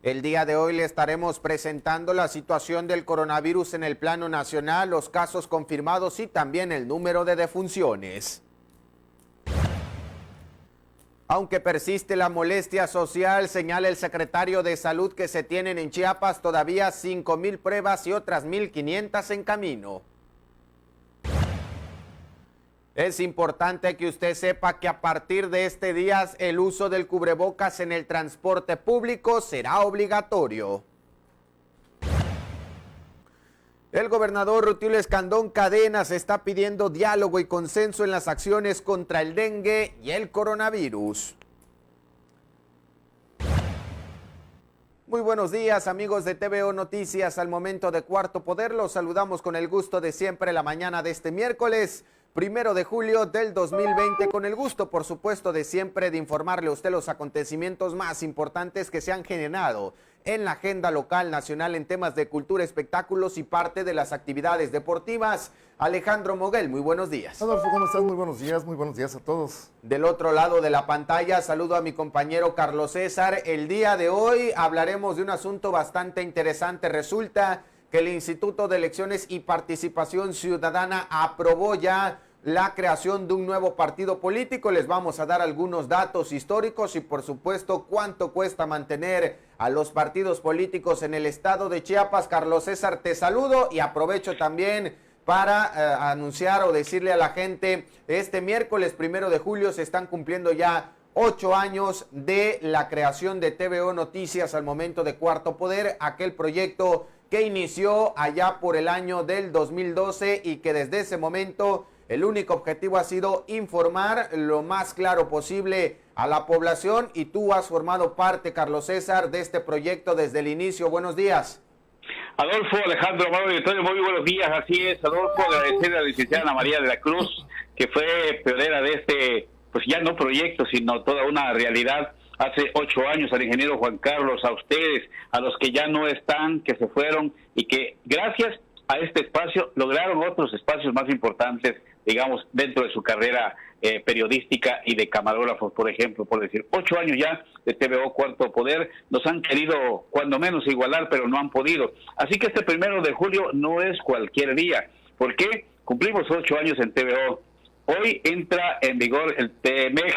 El día de hoy le estaremos presentando la situación del coronavirus en el plano nacional, los casos confirmados y también el número de defunciones. Aunque persiste la molestia social, señala el secretario de Salud que se tienen en Chiapas todavía 5,000 pruebas y otras 1,500 en camino. Es importante que usted sepa que a partir de este día el uso del cubrebocas en el transporte público será obligatorio. El gobernador Rutilio Escandón Cadenas está pidiendo diálogo y consenso en las acciones contra el dengue y el coronavirus. Muy buenos días, amigos de TVO Noticias. Al momento de Cuarto Poder, los saludamos con el gusto de siempre la mañana de este miércoles 1 de julio del 2020, con el gusto, por supuesto, de siempre de informarle a usted los acontecimientos más importantes que se han generado en la agenda local, nacional, en temas de cultura, espectáculos y parte de las actividades deportivas. Alejandro Moguel, muy buenos días. Adolfo, ¿cómo estás? Muy buenos días a todos. Del otro lado de la pantalla, saludo a mi compañero Carlos César. El día de hoy hablaremos de un asunto bastante interesante. Resulta que el Instituto de Elecciones y Participación Ciudadana aprobó ya la creación de un nuevo partido político. Les vamos a dar algunos datos históricos y, por supuesto, cuánto cuesta mantener a los partidos políticos en el estado de Chiapas. Carlos César, te saludo y aprovecho también para anunciar o decirle a la gente, este miércoles 1 de julio se están cumpliendo ya 8 años de la creación de TVO Noticias al momento de Cuarto Poder, aquel proyecto que inició allá por el año del 2012 y que desde ese momento el único objetivo ha sido informar lo más claro posible a la población, y tú has formado parte, Carlos César, de este proyecto desde el inicio. Buenos días. Adolfo, Alejandro, amado directorio, muy buenos días. Así es, Adolfo, agradecerle a la licenciada Ana María de la Cruz, que fue pionera de este, pues ya no proyecto, sino toda una realidad. Hace 8 años, al ingeniero Juan Carlos, a ustedes, a los que ya no están, que se fueron y que gracias a este espacio lograron otros espacios más importantes, digamos, dentro de su carrera periodística y de camarógrafos, por ejemplo, por decir. 8 años ya de TVO Cuarto Poder, nos han querido cuando menos igualar, pero no han podido. Así que este 1 de julio no es cualquier día. ¿Por qué? Cumplimos 8 años en TVO. Hoy entra en vigor el TMEG.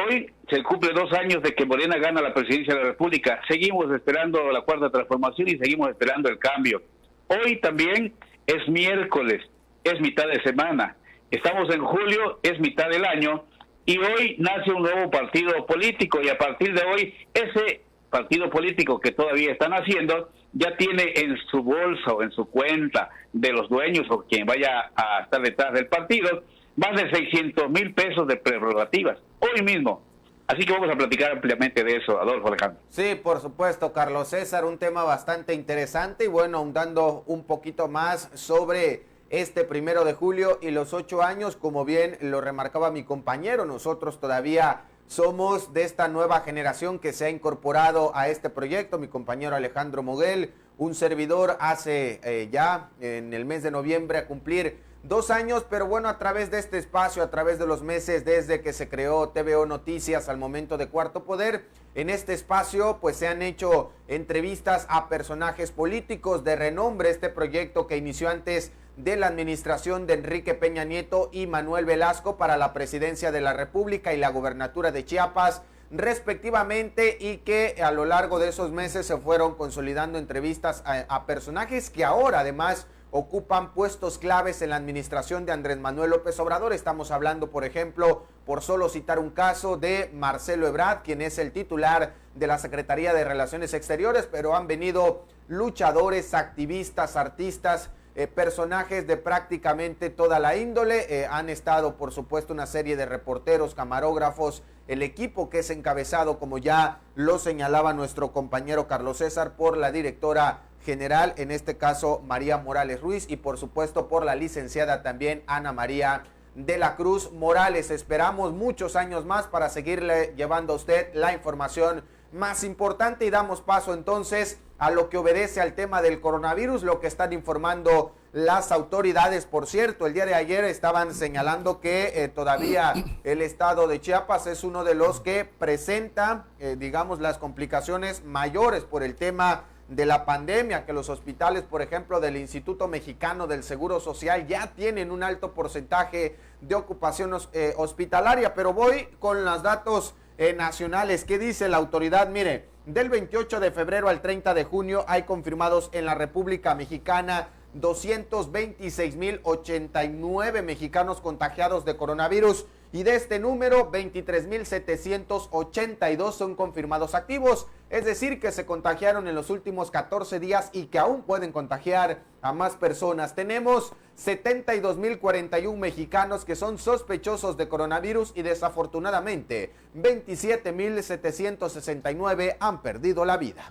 Hoy se cumple 2 años de que Morena gana la presidencia de la República. Seguimos esperando la Cuarta Transformación y seguimos esperando el cambio. Hoy también es miércoles, es mitad de semana. Estamos en julio, es mitad del año, y hoy nace un nuevo partido político, y a partir de hoy ese partido político que todavía están haciendo ya tiene en su bolsa o en su cuenta de los dueños o quien vaya a estar detrás del partido más de 600,000 pesos de prerrogativas, hoy mismo. Así que vamos a platicar ampliamente de eso, Adolfo, Alejandro. Sí, por supuesto, Carlos César, un tema bastante interesante y bueno, ahondando un poquito más sobre este 1 de julio y los 8 años, como bien lo remarcaba mi compañero, nosotros todavía somos de esta nueva generación que se ha incorporado a este proyecto, mi compañero Alejandro Moguel, un servidor hace ya en el mes de noviembre a cumplir 2 años, pero bueno, a través de este espacio, a través de los meses desde que se creó TVO Noticias al momento de Cuarto Poder, en este espacio pues se han hecho entrevistas a personajes políticos de renombre. Este proyecto que inició antes de la administración de Enrique Peña Nieto y Manuel Velasco para la presidencia de la República y la gobernatura de Chiapas, respectivamente, y que a lo largo de esos meses se fueron consolidando entrevistas a personajes que ahora además ocupan puestos claves en la administración de Andrés Manuel López Obrador. Estamos hablando, por ejemplo, por solo citar un caso, de Marcelo Ebrard, quien es el titular de la Secretaría de Relaciones Exteriores, pero han venido luchadores, activistas, artistas, personajes de prácticamente toda la índole. Han estado, por supuesto, una serie de reporteros, camarógrafos, el equipo que es encabezado, como ya lo señalaba nuestro compañero Carlos César, por la directora general, en este caso María Morales Ruiz, y por supuesto por la licenciada también Ana María de la Cruz Morales. Esperamos muchos años más para seguirle llevando a usted la información más importante y damos paso entonces a lo que obedece al tema del coronavirus, lo que están informando las autoridades. Por cierto, el día de ayer estaban señalando que todavía el estado de Chiapas es uno de los que presenta, digamos, las complicaciones mayores por el tema de la pandemia, que los hospitales, por ejemplo, del Instituto Mexicano del Seguro Social ya tienen un alto porcentaje de ocupación hospitalaria. Pero voy con los datos nacionales. ¿Qué dice la autoridad? Mire, del 28 de febrero al 30 de junio hay confirmados en la República Mexicana 226,089 mexicanos contagiados de coronavirus, y de este número 23,782 son confirmados activos, es decir que se contagiaron en los últimos 14 días y que aún pueden contagiar a más personas. Tenemos 72,041 mexicanos que son sospechosos de coronavirus y desafortunadamente 27,769 han perdido la vida.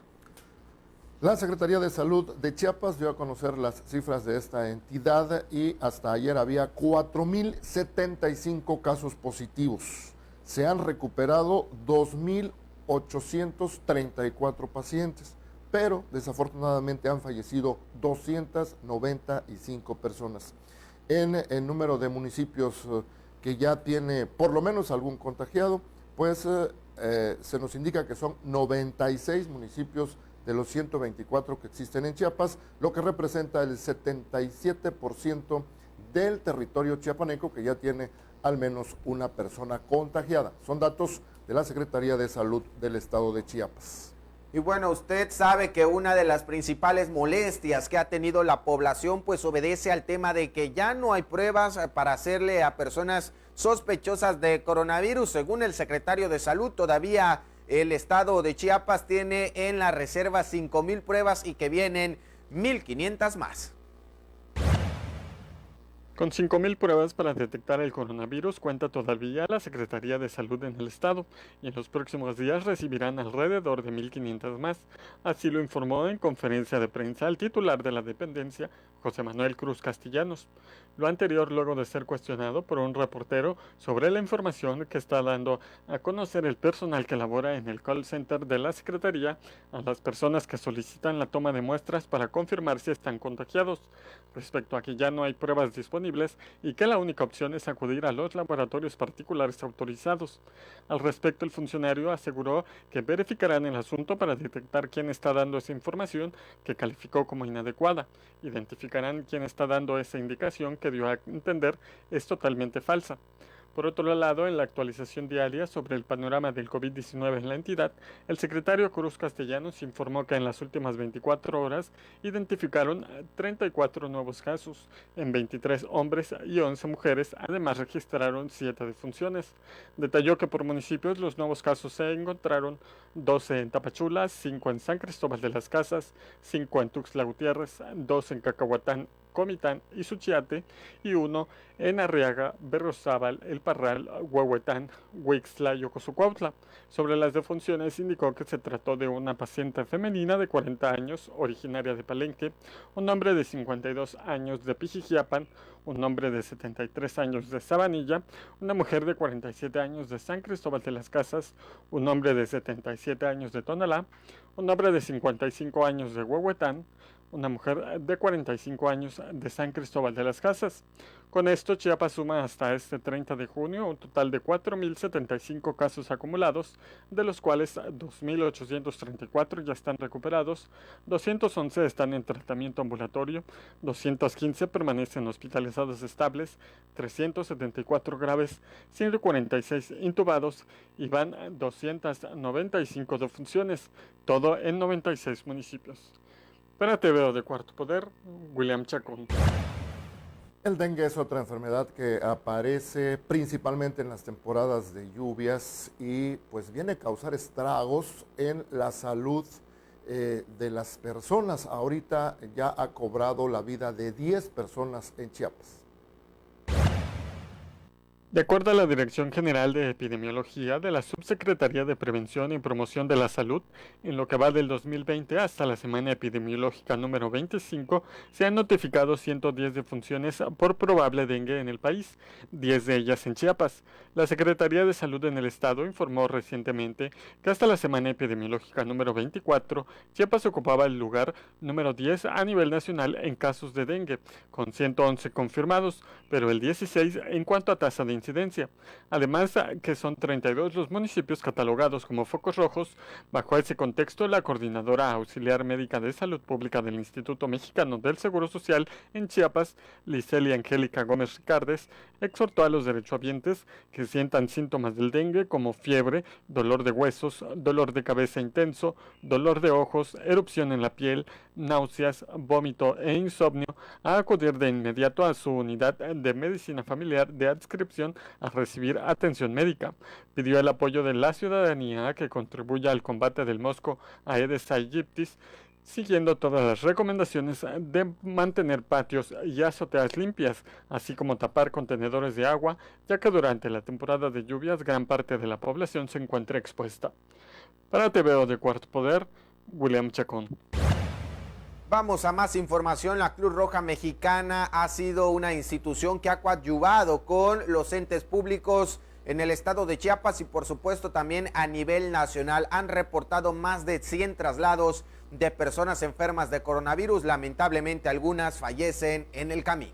La Secretaría de Salud de Chiapas dio a conocer las cifras de esta entidad y hasta ayer había 4,075 casos positivos. Se han recuperado 2,834 pacientes, pero desafortunadamente han fallecido 295 personas. En el número de municipios que ya tiene por lo menos algún contagiado, pues se nos indica que son 96 municipios de los 124 que existen en Chiapas, lo que representa el 77% del territorio chiapaneco que ya tiene al menos una persona contagiada. Son datos de la Secretaría de Salud del Estado de Chiapas. Y bueno, usted sabe que una de las principales molestias que ha tenido la población pues obedece al tema de que ya no hay pruebas para hacerle a personas sospechosas de coronavirus. Según el secretario de Salud, todavía el estado de Chiapas tiene en la reserva 5,000 pruebas y que vienen 1,500 más. Con 5,000 pruebas para detectar el coronavirus cuenta todavía la Secretaría de Salud en el estado, y en los próximos días recibirán alrededor de 1,500 más. Así lo informó en conferencia de prensa el titular de la dependencia, José Manuel Cruz Castellanos. Lo anterior luego de ser cuestionado por un reportero sobre la información que está dando a conocer el personal que labora en el call center de la Secretaría a las personas que solicitan la toma de muestras para confirmar si están contagiados, respecto a que ya no hay pruebas disponibles y que la única opción es acudir a los laboratorios particulares autorizados. Al respecto, el funcionario aseguró que verificarán el asunto para detectar quién está dando esa información que calificó como inadecuada. Identificarán quién está dando esa indicación que dio a entender es totalmente falsa. Por otro lado, en la actualización diaria sobre el panorama del COVID-19 en la entidad, el secretario Cruz Castellanos informó que en las últimas 24 horas identificaron 34 nuevos casos en 23 hombres y 11 mujeres, además registraron 7 defunciones. Detalló que por municipios los nuevos casos se encontraron 12 en Tapachula, 5 en San Cristóbal de las Casas, 5 en Tuxtla Gutiérrez, 2 en Cacahuatán, Comitán y Suchiate, y 1 en Arriaga, Berriozábal, El Parral, Huehuetán, Huixtla y Ocosocuautla. Sobre las defunciones indicó que se trató de una paciente femenina de 40 años, originaria de Palenque, un hombre de 52 años de Pijijiapan, un hombre de 73 años de Sabanilla, una mujer de 47 años de San Cristóbal de las Casas, un hombre de 77 años de Tonalá, un hombre de 55 años de Huehuetán, una mujer de 45 años de San Cristóbal de las Casas. Con esto, Chiapas suma hasta este 30 de junio un total de 4,075 casos acumulados, de los cuales 2,834 ya están recuperados, 211 están en tratamiento ambulatorio, 215 permanecen hospitalizados estables, 374 graves, 146 intubados y van 295 defunciones, todo en 96 municipios. Para TVO de Cuarto Poder, William Chacón. El dengue es otra enfermedad que aparece principalmente en las temporadas de lluvias y pues viene a causar estragos en la salud de las personas. Ahorita ya ha cobrado la vida de 10 personas en Chiapas. De acuerdo a la Dirección General de Epidemiología de la Subsecretaría de Prevención y Promoción de la Salud, en lo que va del 2020 hasta la semana epidemiológica número 25, se han notificado 110 defunciones por probable dengue en el país, 10 de ellas en Chiapas. La Secretaría de Salud en el estado informó recientemente que hasta la semana epidemiológica número 24, Chiapas ocupaba el lugar número 10 a nivel nacional en casos de dengue, con 111 confirmados, pero el 16 en cuanto a tasa de incidencia. Además, que son 32 los municipios catalogados como focos rojos. Bajo ese contexto, la Coordinadora Auxiliar Médica de Salud Pública del Instituto Mexicano del Seguro Social en Chiapas, Licelia Angélica Gómez Ricardes, exhortó a los derechohabientes que sientan síntomas del dengue como fiebre, dolor de huesos, dolor de cabeza intenso, dolor de ojos, erupción en la piel, náuseas, vómito e insomnio, a acudir de inmediato a su unidad de medicina familiar de adscripción a recibir atención médica. Pidió el apoyo de la ciudadanía que contribuya al combate del mosco Aedes aegypti, siguiendo todas las recomendaciones de mantener patios y azoteas limpias, así como tapar contenedores de agua, ya que durante la temporada de lluvias gran parte de la población se encuentra expuesta. Para TVO de Cuarto Poder, William Chacón. Vamos a más información. La Cruz Roja Mexicana ha sido una institución que ha coadyuvado con los entes públicos en el estado de Chiapas y por supuesto también a nivel nacional. Han reportado más de 100 traslados de personas enfermas de coronavirus. Lamentablemente algunas fallecen en el camino.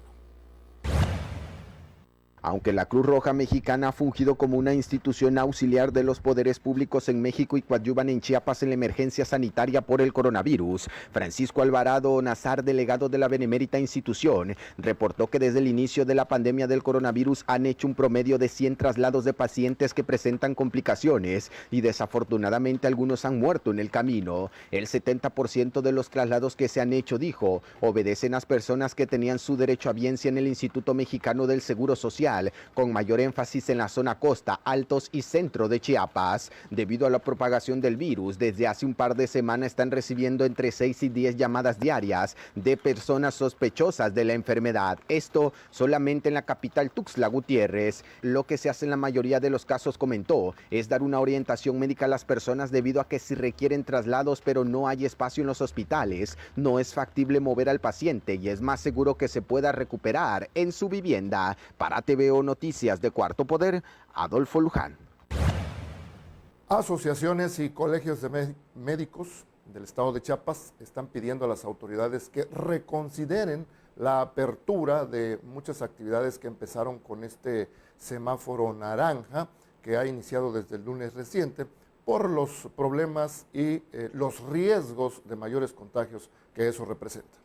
Aunque la Cruz Roja Mexicana ha fungido como una institución auxiliar de los poderes públicos en México y coadyuvan en Chiapas en la emergencia sanitaria por el coronavirus, Francisco Alvarado Nazar, delegado de la benemérita institución, reportó que desde el inicio de la pandemia del coronavirus han hecho un promedio de 100 traslados de pacientes que presentan complicaciones y desafortunadamente algunos han muerto en el camino. El 70% de los traslados que se han hecho, dijo, obedecen a personas que tenían su derecho a biencia en el Instituto Mexicano del Seguro Social, con mayor énfasis en la zona costa, altos y centro de Chiapas. Debido a la propagación del virus, desde hace un par de semanas están recibiendo entre 6 y 10 llamadas diarias de personas sospechosas de la enfermedad. Esto solamente en la capital Tuxtla Gutiérrez. Lo que se hace en la mayoría de los casos, comentó, es dar una orientación médica a las personas debido a que si requieren traslados pero no hay espacio en los hospitales, no es factible mover al paciente y es más seguro que se pueda recuperar en su vivienda. Para TVO Noticias de Cuarto Poder, Adolfo Luján. Asociaciones y colegios de médicos del estado de Chiapas están pidiendo a las autoridades que reconsideren la apertura de muchas actividades que empezaron con este semáforo naranja que ha iniciado desde el lunes reciente por los problemas y los riesgos de mayores contagios que eso representa.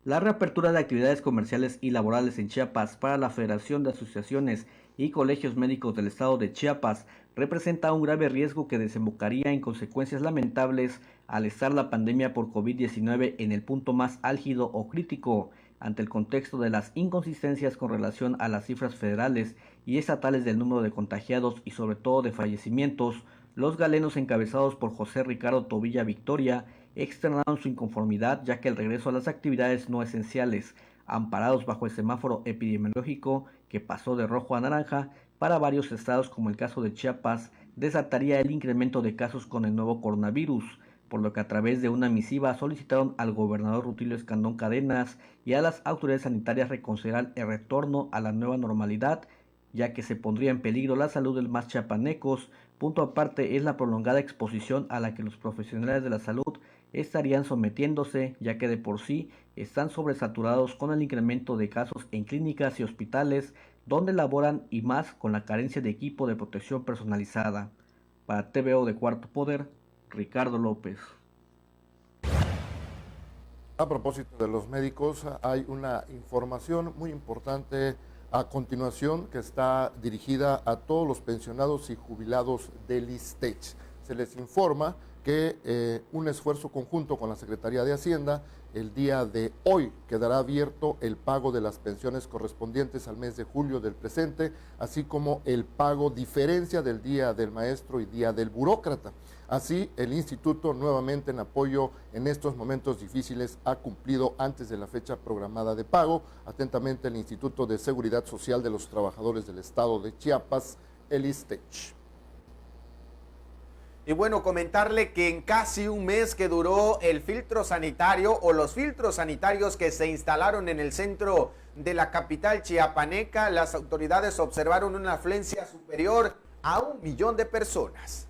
La reapertura de actividades comerciales y laborales en Chiapas para la Federación de Asociaciones y Colegios Médicos del Estado de Chiapas representa un grave riesgo que desembocaría en consecuencias lamentables al estar la pandemia por COVID-19 en el punto más álgido o crítico, ante el contexto de las inconsistencias con relación a las cifras federales y estatales del número de contagiados y sobre todo de fallecimientos. Los galenos encabezados por José Ricardo Tobilla Victoria externaron su inconformidad, ya que el regreso a las actividades no esenciales, amparados bajo el semáforo epidemiológico que pasó de rojo a naranja para varios estados como el caso de Chiapas, desataría el incremento de casos con el nuevo coronavirus, por lo que a través de una misiva solicitaron al gobernador Rutilio Escandón Cadenas y a las autoridades sanitarias reconsiderar el retorno a la nueva normalidad, ya que se pondría en peligro la salud de los más chiapanecos. Punto aparte es la prolongada exposición a la que los profesionales de la salud estarían sometiéndose, ya que de por sí están sobresaturados con el incremento de casos en clínicas y hospitales donde laboran y más con la carencia de equipo de protección personalizada. Para TVO de Cuarto Poder, Ricardo López. A propósito de los médicos, hay una información muy importante a continuación que está dirigida a todos los pensionados y jubilados del ISSSTE. Se les informa que un esfuerzo conjunto con la Secretaría de Hacienda el día de hoy quedará abierto el pago de las pensiones correspondientes al mes de julio del presente, así como el pago diferencia del Día del Maestro y Día del Burócrata. Así, el instituto, nuevamente en apoyo en estos momentos difíciles, ha cumplido antes de la fecha programada de pago. Atentamente, el Instituto de Seguridad Social de los Trabajadores del Estado de Chiapas, el ISTECH. Y bueno, comentarle que en casi un mes que duró el filtro sanitario o los filtros sanitarios que se instalaron en el centro de la capital chiapaneca, las autoridades observaron una afluencia superior a 1 millón de personas.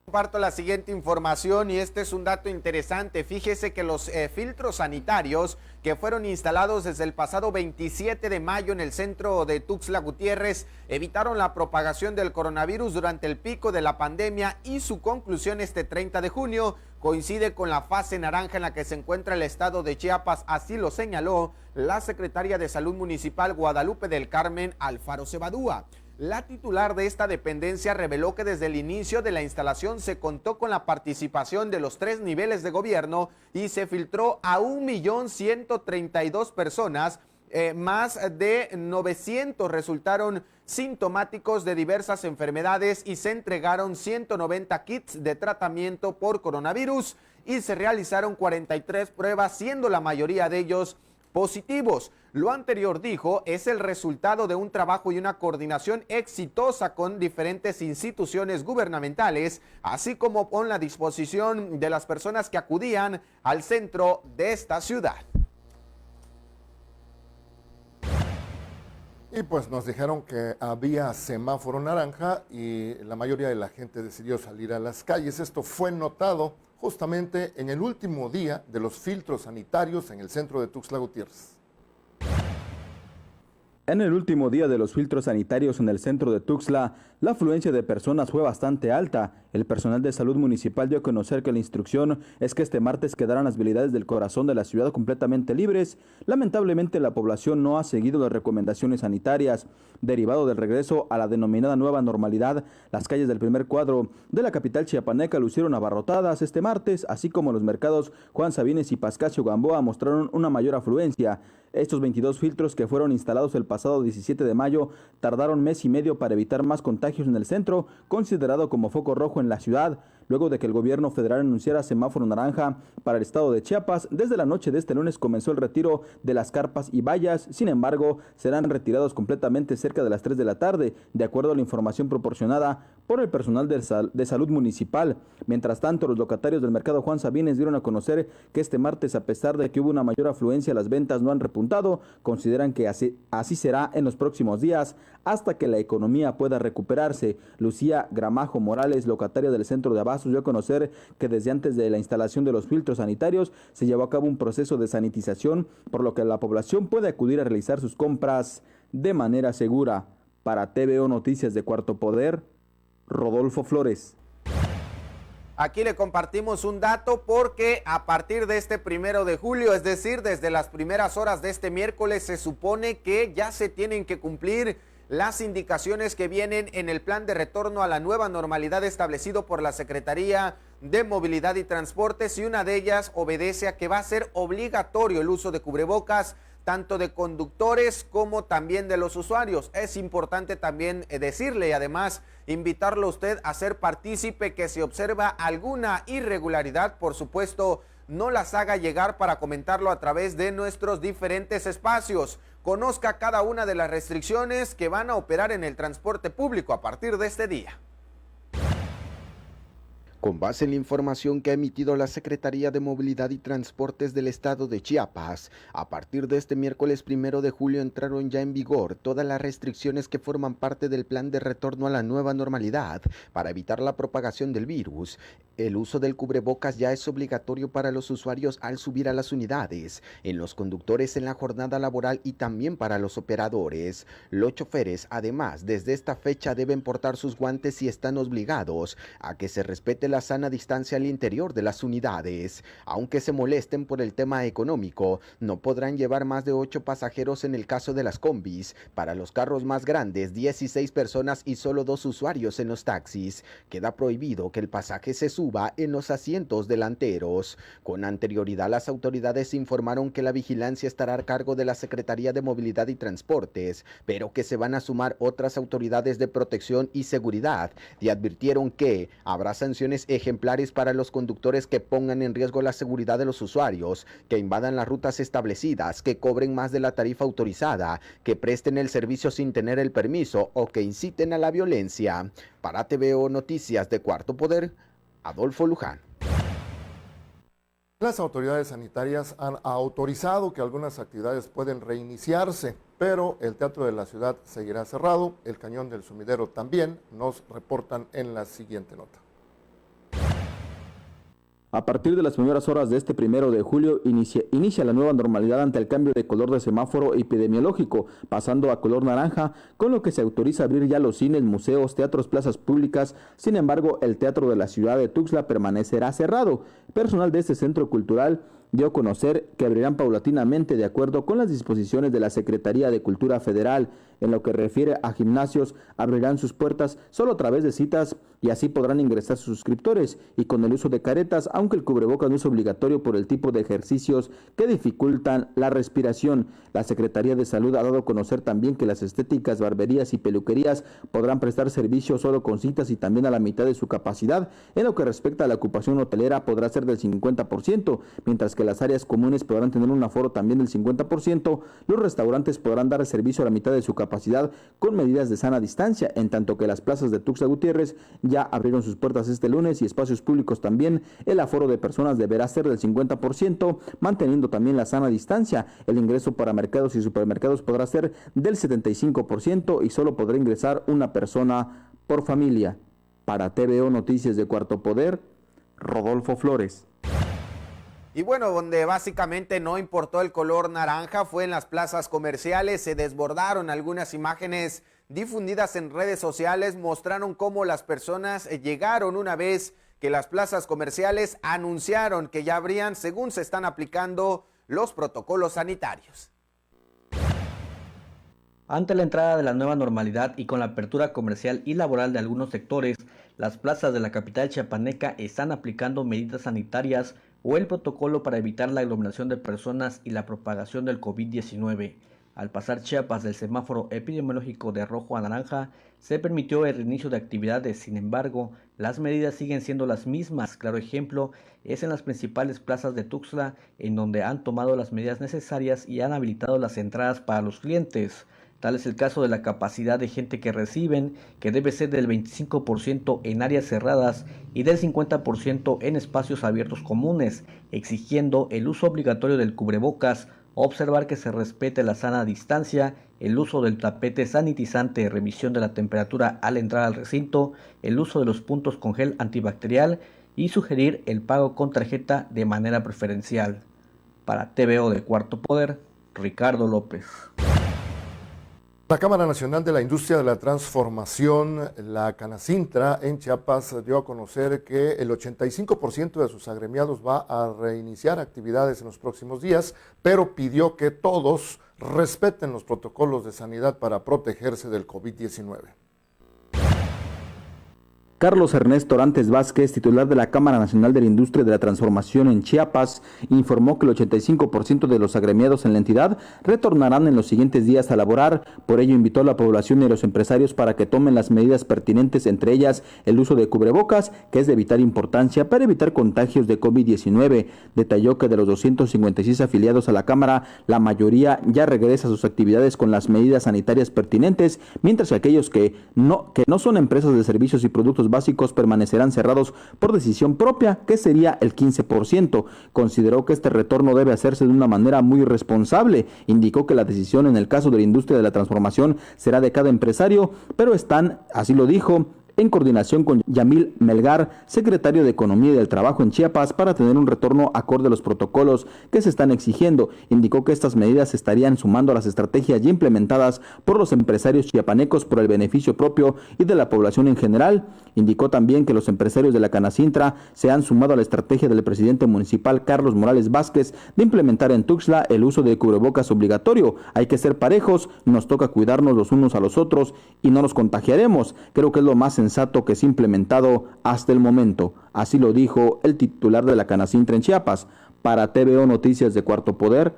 Comparto la siguiente información y este es un dato interesante. Fíjese que los filtros sanitarios que fueron instalados desde el pasado 27 de mayo en el centro de Tuxtla Gutiérrez evitaron la propagación del coronavirus durante el pico de la pandemia y su conclusión este 30 de junio coincide con la fase naranja en la que se encuentra el estado de Chiapas, así lo señaló la secretaria de Salud Municipal Guadalupe del Carmen Alfaro Cebadúa. La titular de esta dependencia reveló que desde el inicio de la instalación se contó con la participación de los 3 niveles de gobierno y se filtró a 1.132.000 personas, más de 900 resultaron sintomáticos de diversas enfermedades y se entregaron 190 kits de tratamiento por coronavirus y se realizaron 43 pruebas, siendo la mayoría de ellos positivos. Lo anterior, dijo, es el resultado de un trabajo y una coordinación exitosa con diferentes instituciones gubernamentales, así como con la disposición de las personas que acudían al centro de esta ciudad. Y pues nos dijeron que había semáforo naranja y la mayoría de la gente decidió salir a las calles. Esto fue notado justamente en el último día de los filtros sanitarios en el centro de Tuxtla Gutiérrez. En el último día de los filtros sanitarios en el centro de Tuxtla, la afluencia de personas fue bastante alta. El personal de salud municipal dio a conocer que la instrucción es que este martes quedarán las vialidades del corazón de la ciudad completamente libres. Lamentablemente, la población no ha seguido las recomendaciones sanitarias. Derivado del regreso a la denominada nueva normalidad, las calles del primer cuadro de la capital chiapaneca lucieron abarrotadas este martes, así como los mercados Juan Sabines y Pascasio Gamboa mostraron una mayor afluencia. Estos 22 filtros que fueron instalados el pasado 17 de mayo tardaron mes y medio para evitar más contagios en el centro, considerado como foco rojo en la ciudad, luego de que el gobierno federal anunciara semáforo naranja para el estado de Chiapas. Desde la noche de este lunes comenzó el retiro de las carpas y vallas, sin embargo, serán retirados completamente cerca de las 3 de la tarde, de acuerdo a la información proporcionada por el personal de salud municipal. Mientras tanto, los locatarios del mercado Juan Sabines dieron a conocer que este martes, a pesar de que hubo una mayor afluencia, las ventas no han repuntado. Consideran que así será en los próximos días hasta que la economía pueda recuperarse. Lucía Gramajo Morales, locataria del centro de Abastos, dio a conocer que desde antes de la instalación de los filtros sanitarios se llevó a cabo un proceso de sanitización, por lo que la población puede acudir a realizar sus compras de manera segura. Para TVO Noticias de Cuarto Poder, Rodolfo Flores. Aquí le compartimos un dato porque a partir de este 1 de julio, es decir, desde las primeras horas de este miércoles, se supone que ya se tienen que cumplir las indicaciones que vienen en el plan de retorno a la nueva normalidad establecido por la Secretaría de Movilidad y Transportes, y una de ellas obedece a que va a ser obligatorio el uso de cubrebocas tanto de conductores como también de los usuarios. Es importante también decirle y además invitarlo a usted a ser partícipe, que si observa alguna irregularidad, por supuesto, no las haga llegar para comentarlo a través de nuestros diferentes espacios. Conozca cada una de las restricciones que van a operar en el transporte público a partir de este día. Con base en la información que ha emitido la Secretaría de Movilidad y Transportes del Estado de Chiapas, a partir de este miércoles 1 de julio entraron ya en vigor todas las restricciones que forman parte del plan de retorno a la nueva normalidad para evitar la propagación del virus. El uso del cubrebocas ya es obligatorio para los usuarios al subir a las unidades, en los conductores en la jornada laboral y también para los operadores. Los choferes, además, desde esta fecha deben portar sus guantes y están obligados a que se respete la sana distancia al interior de las unidades. Aunque se molesten por el tema económico, no podrán llevar más de 8 pasajeros en el caso de las combis. Para los carros más grandes, 16 personas y solo 2 usuarios en los taxis. Queda prohibido que el pasaje se suba suba en los asientos delanteros. Con anterioridad, las autoridades informaron que la vigilancia estará a cargo de la Secretaría de Movilidad y Transportes, pero que se van a sumar otras autoridades de protección y seguridad, y advirtieron que habrá sanciones ejemplares para los conductores que pongan en riesgo la seguridad de los usuarios, que invadan las rutas establecidas, que cobren más de la tarifa autorizada, que presten el servicio sin tener el permiso o que inciten a la violencia. Para TVO Noticias de Cuarto Poder, Adolfo Luján. Las autoridades sanitarias han autorizado que algunas actividades pueden reiniciarse, pero el Teatro de la Ciudad seguirá cerrado, el Cañón del Sumidero también, nos reportan en la siguiente nota. A partir de las primeras horas de este 1 de julio inicia la nueva normalidad ante el cambio de color de semáforo epidemiológico, pasando a color naranja, con lo que se autoriza abrir ya los cines, museos, teatros, plazas públicas. Sin embargo, el Teatro de la Ciudad de Tuxtla permanecerá cerrado. Personal de este centro cultural dio a conocer que abrirán paulatinamente de acuerdo con las disposiciones de la Secretaría de Cultura Federal. En lo que refiere a gimnasios, abrirán sus puertas solo a través de citas y así podrán ingresar sus suscriptores y con el uso de caretas, aunque el cubrebocas no es obligatorio por el tipo de ejercicios que dificultan la respiración. La Secretaría de Salud ha dado a conocer también que las estéticas, barberías y peluquerías podrán prestar servicio solo con citas y también a la mitad de su capacidad. En lo que respecta a la ocupación hotelera, podrá ser del 50%, mientras que las áreas comunes podrán tener un aforo también del 50%. Los restaurantes podrán dar servicio a la mitad de su capacidad con medidas de sana distancia, en tanto que las plazas de Tuxtla Gutiérrez ya abrieron sus puertas este lunes y espacios públicos también. El aforo de personas deberá ser del 50%, manteniendo también la sana distancia. El ingreso para mercados y supermercados podrá ser del 75% y solo podrá ingresar una persona por familia. Para TVO Noticias de Cuarto Poder, Rodolfo Flores. Y bueno, donde básicamente no importó el color naranja fue en las plazas comerciales. Se desbordaron algunas imágenes difundidas en redes sociales, mostraron cómo las personas llegaron una vez que las plazas comerciales anunciaron que ya abrían según se están aplicando los protocolos sanitarios. Ante la entrada de la nueva normalidad y con la apertura comercial y laboral de algunos sectores, las plazas de la capital chiapaneca están aplicando medidas sanitarias o el protocolo para evitar la aglomeración de personas y la propagación del COVID-19. Al pasar Chiapas del semáforo epidemiológico de rojo a naranja, se permitió el reinicio de actividades. Sin embargo, las medidas siguen siendo las mismas. Claro ejemplo es en las principales plazas de Tuxtla, en donde han tomado las medidas necesarias y han habilitado las entradas para los clientes. Tal es el caso de la capacidad de gente que reciben, que debe ser del 25% en áreas cerradas y del 50% en espacios abiertos comunes, exigiendo el uso obligatorio del cubrebocas, observar que se respete la sana distancia, el uso del tapete sanitizante, revisión de la temperatura al entrar al recinto, el uso de los puntos con gel antibacterial y sugerir el pago con tarjeta de manera preferencial. Para TVO de Cuarto Poder, Ricardo López. La Cámara Nacional de la Industria de la Transformación, la Canacintra, en Chiapas, dio a conocer que el 85% de sus agremiados va a reiniciar actividades en los próximos días, pero pidió que todos respeten los protocolos de sanidad para protegerse del COVID-19. Carlos Ernesto Orantes Vázquez, titular de la Cámara Nacional de la Industria de la Transformación en Chiapas, informó que el 85% de los agremiados en la entidad retornarán en los siguientes días a laborar. Por ello invitó a la población y a los empresarios para que tomen las medidas pertinentes, entre ellas el uso de cubrebocas, que es de vital importancia para evitar contagios de COVID-19. Detalló que de los 256 afiliados a la Cámara, la mayoría ya regresa a sus actividades con las medidas sanitarias pertinentes, mientras que aquellos que no son empresas de servicios y productos básicos permanecerán cerrados por decisión propia, que sería el 15%. Consideró que este retorno debe hacerse de una manera muy responsable. Indicó que la decisión en el caso de la industria de la transformación será de cada empresario, pero están, así lo dijo, en coordinación con Yamil Melgar, secretario de Economía y del Trabajo en Chiapas, para tener un retorno acorde a los protocolos que se están exigiendo. Indicó que estas medidas se estarían sumando a las estrategias ya implementadas por los empresarios chiapanecos por el beneficio propio y de la población en general. Indicó también que los empresarios de la Canacintra se han sumado a la estrategia del presidente municipal Carlos Morales Vázquez de implementar en Tuxtla el uso de cubrebocas obligatorio. Hay que ser parejos, nos toca cuidarnos los unos a los otros y no nos contagiaremos. Creo que es lo más sensato que se ha implementado hasta el momento. Así lo dijo el titular de la Canacintra en Chiapas. Para TVO Noticias de Cuarto Poder,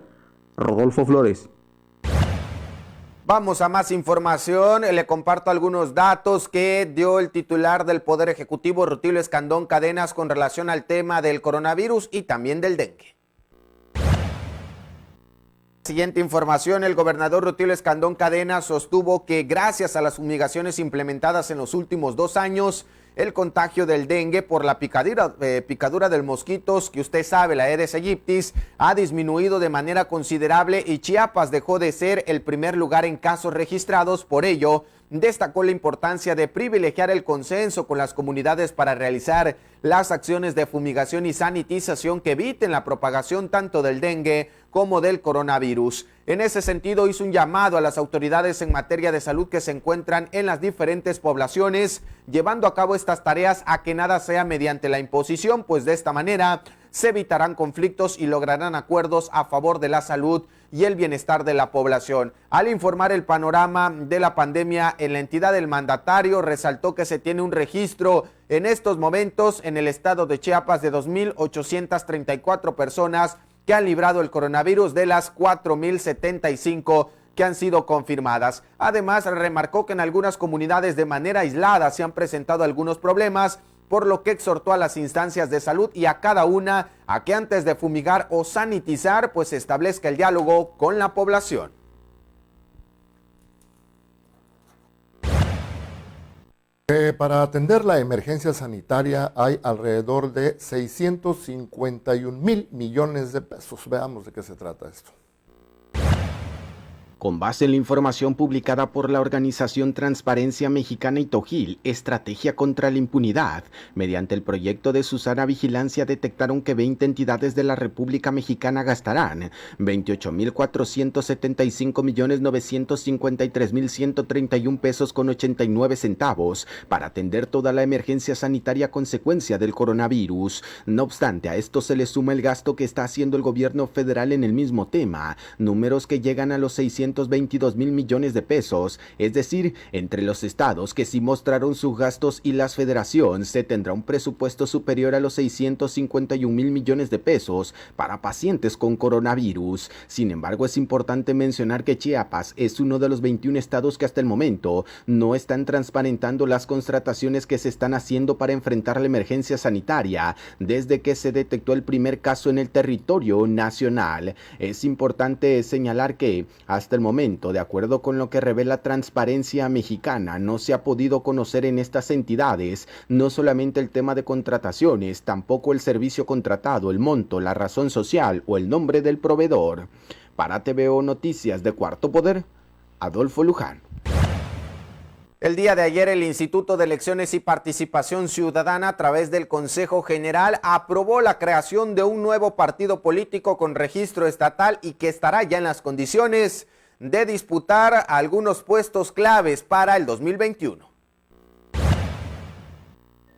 Rodolfo Flores. Vamos a más información. Le comparto algunos datos que dio el titular del Poder Ejecutivo, Rutilio Escandón Cadenas, con relación al tema del coronavirus y también del dengue. Siguiente información, el gobernador Rutilio Escandón Cadenas sostuvo que gracias a las fumigaciones implementadas en los últimos 2 años, el contagio del dengue por la picadura del mosquitos, que usted sabe, la Aedes aegyptis, ha disminuido de manera considerable y Chiapas dejó de ser el primer lugar en casos registrados. Por ello, destacó la importancia de privilegiar el consenso con las comunidades para realizar las acciones de fumigación y sanitización que eviten la propagación tanto del dengue como del coronavirus. En ese sentido, hizo un llamado a las autoridades en materia de salud que se encuentran en las diferentes poblaciones, llevando a cabo estas tareas a que nada sea mediante la imposición, pues de esta manera se evitarán conflictos y lograrán acuerdos a favor de la salud y el bienestar de la población. Al informar el panorama de la pandemia en la entidad, del mandatario resaltó que se tiene un registro en estos momentos en el estado de Chiapas de 2,834 personas que han librado el coronavirus de las 4,075 que han sido confirmadas. Además, remarcó que en algunas comunidades de manera aislada se han presentado algunos problemas, por lo que exhortó a las instancias de salud y a cada una a que antes de fumigar o sanitizar, pues establezca el diálogo con la población. Para atender la emergencia sanitaria hay alrededor de 651,000 millones de pesos. Veamos de qué se trata esto. Con base en la información publicada por la organización Transparencia Mexicana y Tojil, Estrategia contra la Impunidad, mediante el proyecto de Susana Vigilancia detectaron que 20 entidades de la República Mexicana gastarán 28,475,953,131 pesos con 89 centavos para atender toda la emergencia sanitaria a consecuencia del coronavirus. No obstante, a esto se le suma el gasto que está haciendo el gobierno federal en el mismo tema, números que llegan a los 622,000 millones de pesos, es decir, entre los estados que sí mostraron sus gastos y las federaciones se tendrá un presupuesto superior a los 651,000 millones de pesos para pacientes con coronavirus. Sin embargo, es importante mencionar que Chiapas es uno de los 21 estados que hasta el momento no están transparentando las contrataciones que se están haciendo para enfrentar la emergencia sanitaria desde que se detectó el primer caso en el territorio nacional. Es importante señalar que hasta el momento, de acuerdo con lo que revela Transparencia Mexicana, no se ha podido conocer en estas entidades no solamente el tema de contrataciones, tampoco el servicio contratado, el monto, la razón social o el nombre del proveedor. Para TVO Noticias de Cuarto Poder, Adolfo Luján. El día de ayer, el Instituto de Elecciones y Participación Ciudadana, a través del Consejo General, aprobó la creación de un nuevo partido político con registro estatal y que estará ya en las condiciones de disputar algunos puestos claves para el 2021.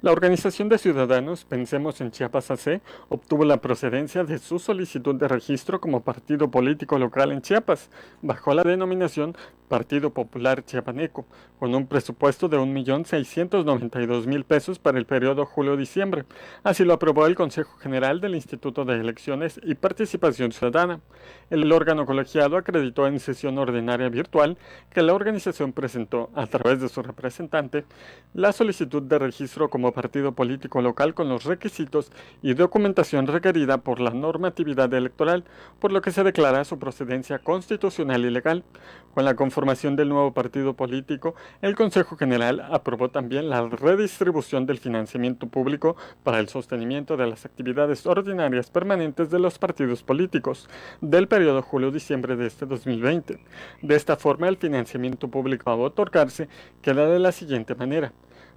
La organización de ciudadanos Pensemos en Chiapas AC obtuvo la procedencia de su solicitud de registro como partido político local en Chiapas, bajo la denominación Partido Popular Chiapaneco, con un presupuesto de 1,692,000 pesos para el periodo julio-diciembre. Así lo aprobó el Consejo General del Instituto de Elecciones y Participación Ciudadana. El órgano colegiado acreditó en sesión ordinaria virtual que la organización presentó, a través de su representante, la solicitud de registro como partido político local con los requisitos y documentación requerida por la normatividad electoral, por lo que se declara su procedencia constitucional y legal. Con la conformación del nuevo partido político, el Consejo General aprobó también la redistribución del financiamiento público para el sostenimiento de las actividades ordinarias permanentes de los partidos políticos del periodo julio-diciembre de este 2020. De esta forma, el financiamiento público a otorgarse queda de la siguiente manera: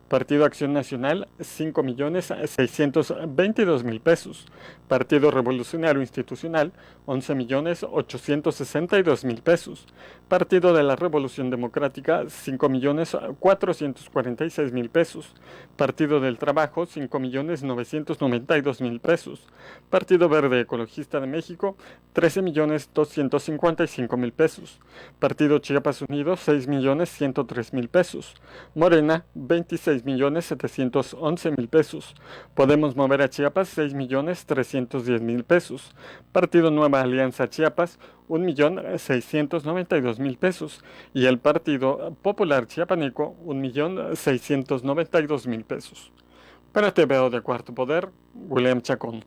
Partido Acción Nacional, 5,622,000 pesos. Partido Revolucionario Institucional, 11,862,000 pesos. Partido de la Revolución Democrática, 5,446,000 pesos. Partido del Trabajo, 5,992,000 pesos. Partido Verde Ecologista de México, 13,255,000 pesos. Partido Chiapas Unido, 6,103,000 pesos. Morena, 26 6.711.000 pesos. Podemos Mover a Chiapas, 6.310.000 pesos. Partido Nueva Alianza Chiapas, 1.692.000 pesos. Y el Partido Popular Chiapaneco, 1.692.000 pesos. Para TVO de Cuarto Poder, William Chacón.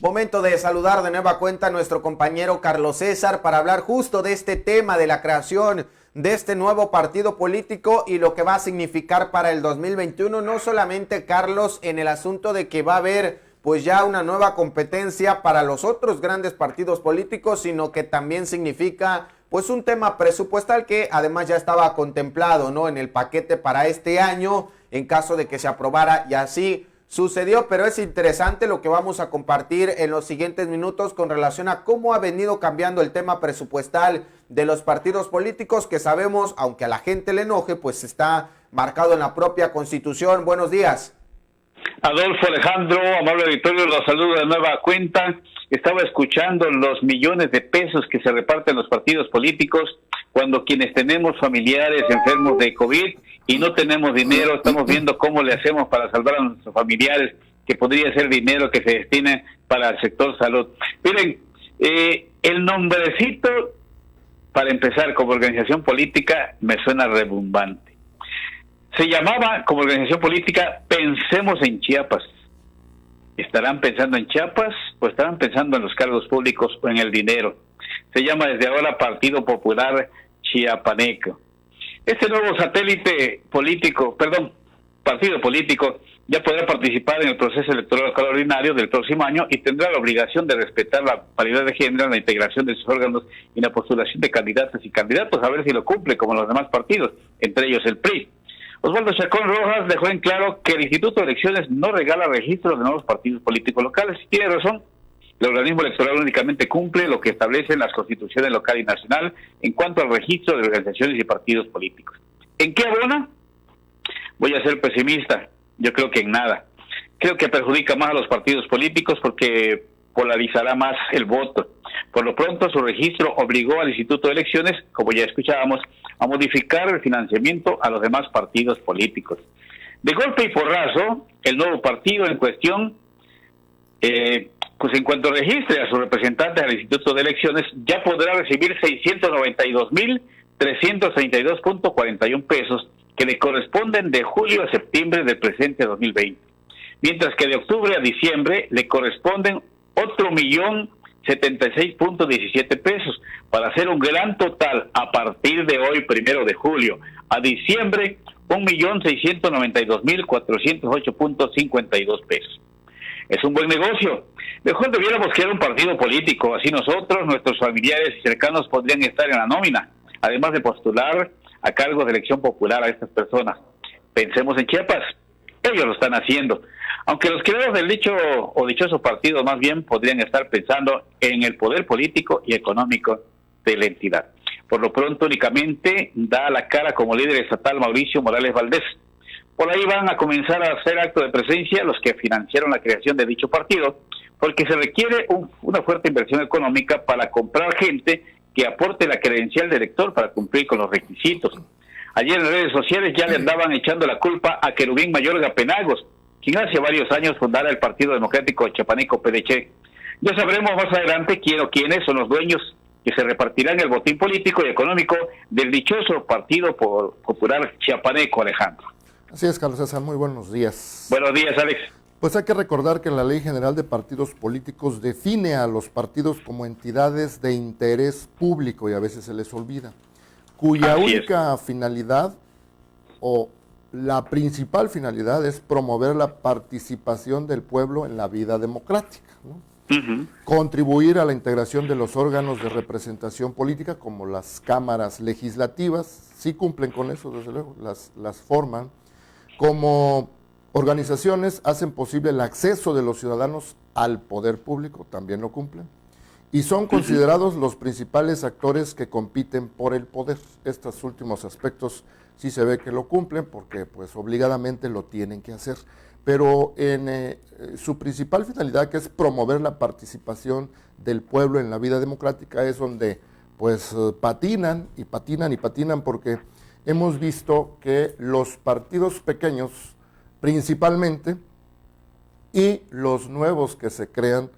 Momento de saludar de nueva cuenta a nuestro compañero Carlos César para hablar justo de este tema de la creación de este nuevo partido político y lo que va a significar para el 2021. No solamente, Carlos, en el asunto de que va a haber pues ya una nueva competencia para los otros grandes partidos políticos, sino que también significa pues un tema presupuestal que además ya estaba contemplado, ¿no?, en el paquete para este año en caso de que se aprobara, y así sucedió. Pero es interesante lo que vamos a compartir en los siguientes minutos con relación a cómo ha venido cambiando el tema presupuestal de los partidos políticos, que sabemos, aunque a la gente le enoje, pues está marcado en la propia Constitución. Buenos días. Adolfo, Alejandro, amable auditorio, los saludo de nueva cuenta. Estaba escuchando los millones de pesos que se reparten los partidos políticos cuando quienes tenemos familiares enfermos de COVID y no tenemos dinero, estamos viendo cómo le hacemos para salvar a nuestros familiares, que podría ser dinero que se destine para el sector salud. Miren, el nombrecito, para empezar, como organización política, me suena rebumbante. Se llamaba, como organización política, Pensemos en Chiapas. ¿Estarán pensando en Chiapas o estarán pensando en los cargos públicos o en el dinero? Se llama desde ahora Partido Popular Chiapaneco. Este nuevo satélite político, partido político, ya podrá participar en el proceso electoral ordinario del próximo año y tendrá la obligación de respetar la paridad de género en la integración de sus órganos y la postulación de candidatas y candidatos, a ver si lo cumple como los demás partidos, entre ellos el PRI. Osvaldo Chacón Rojas dejó en claro que el Instituto de Elecciones no regala registros de nuevos partidos políticos locales. Y tiene razón, el organismo electoral únicamente cumple lo que establecen las constituciones local y nacional en cuanto al registro de organizaciones y partidos políticos. ¿En qué abona? Voy a ser pesimista, yo creo que en nada. Creo que perjudica más a los partidos políticos porque polarizará más el voto. Por lo pronto, su registro obligó al Instituto de Elecciones, como ya escuchábamos, a modificar el financiamiento a los demás partidos políticos. De golpe y porrazo, el nuevo partido en cuestión, pues en cuanto registre a sus representantes al Instituto de Elecciones, ya podrá recibir 692.332.41 pesos que le corresponden de julio a septiembre del presente 2020. Mientras que de octubre a diciembre le corresponden otro 1.076.17 pesos, para hacer un gran total a partir de hoy, 1 de julio, a diciembre, 1.692.408.52 pesos. Es un buen negocio. Mejor debiéramos crear un partido político, así nosotros, nuestros familiares y cercanos podrían estar en la nómina, además de postular a cargos de elección popular a estas personas. Pensemos en Chiapas, ellos lo están haciendo. Aunque los creadores del dicho o dichoso partido más bien podrían estar pensando en el poder político y económico de la entidad. Por lo pronto únicamente da la cara como líder estatal Mauricio Morales Valdés. Por ahí van a comenzar a hacer acto de presencia los que financiaron la creación de dicho partido, porque se requiere una fuerte inversión económica para comprar gente que aporte la credencial de elector para cumplir con los requisitos. Ayer en redes sociales ya le andaban echando la culpa a Querubín Mayorga Penagos, quien hace varios años fundara el Partido Democrático Chiapaneco PDC. Ya sabremos más adelante quiénes son los dueños que se repartirán el botín político y económico del dichoso Partido Popular Chiapaneco, Alejandro. Así es, Carlos César, muy buenos días. Buenos días, Alex. Pues hay que recordar que la Ley General de Partidos Políticos define a los partidos como entidades de interés público, y a veces se les olvida, cuya única finalidad o la principal finalidad es promover la participación del pueblo en la vida democrática, ¿no? Contribuir a la integración de los órganos de representación política, como las cámaras legislativas, sí cumplen con eso, desde luego, las forman, como organizaciones hacen posible el acceso de los ciudadanos al poder público, también lo cumplen, y son considerados los principales actores que compiten por el poder. Estos últimos aspectos sí se ve que lo cumplen porque pues obligadamente lo tienen que hacer, pero en su principal finalidad, que es promover la participación del pueblo en la vida democrática, es donde pues patinan porque hemos visto que los partidos pequeños principalmente y los nuevos que se crean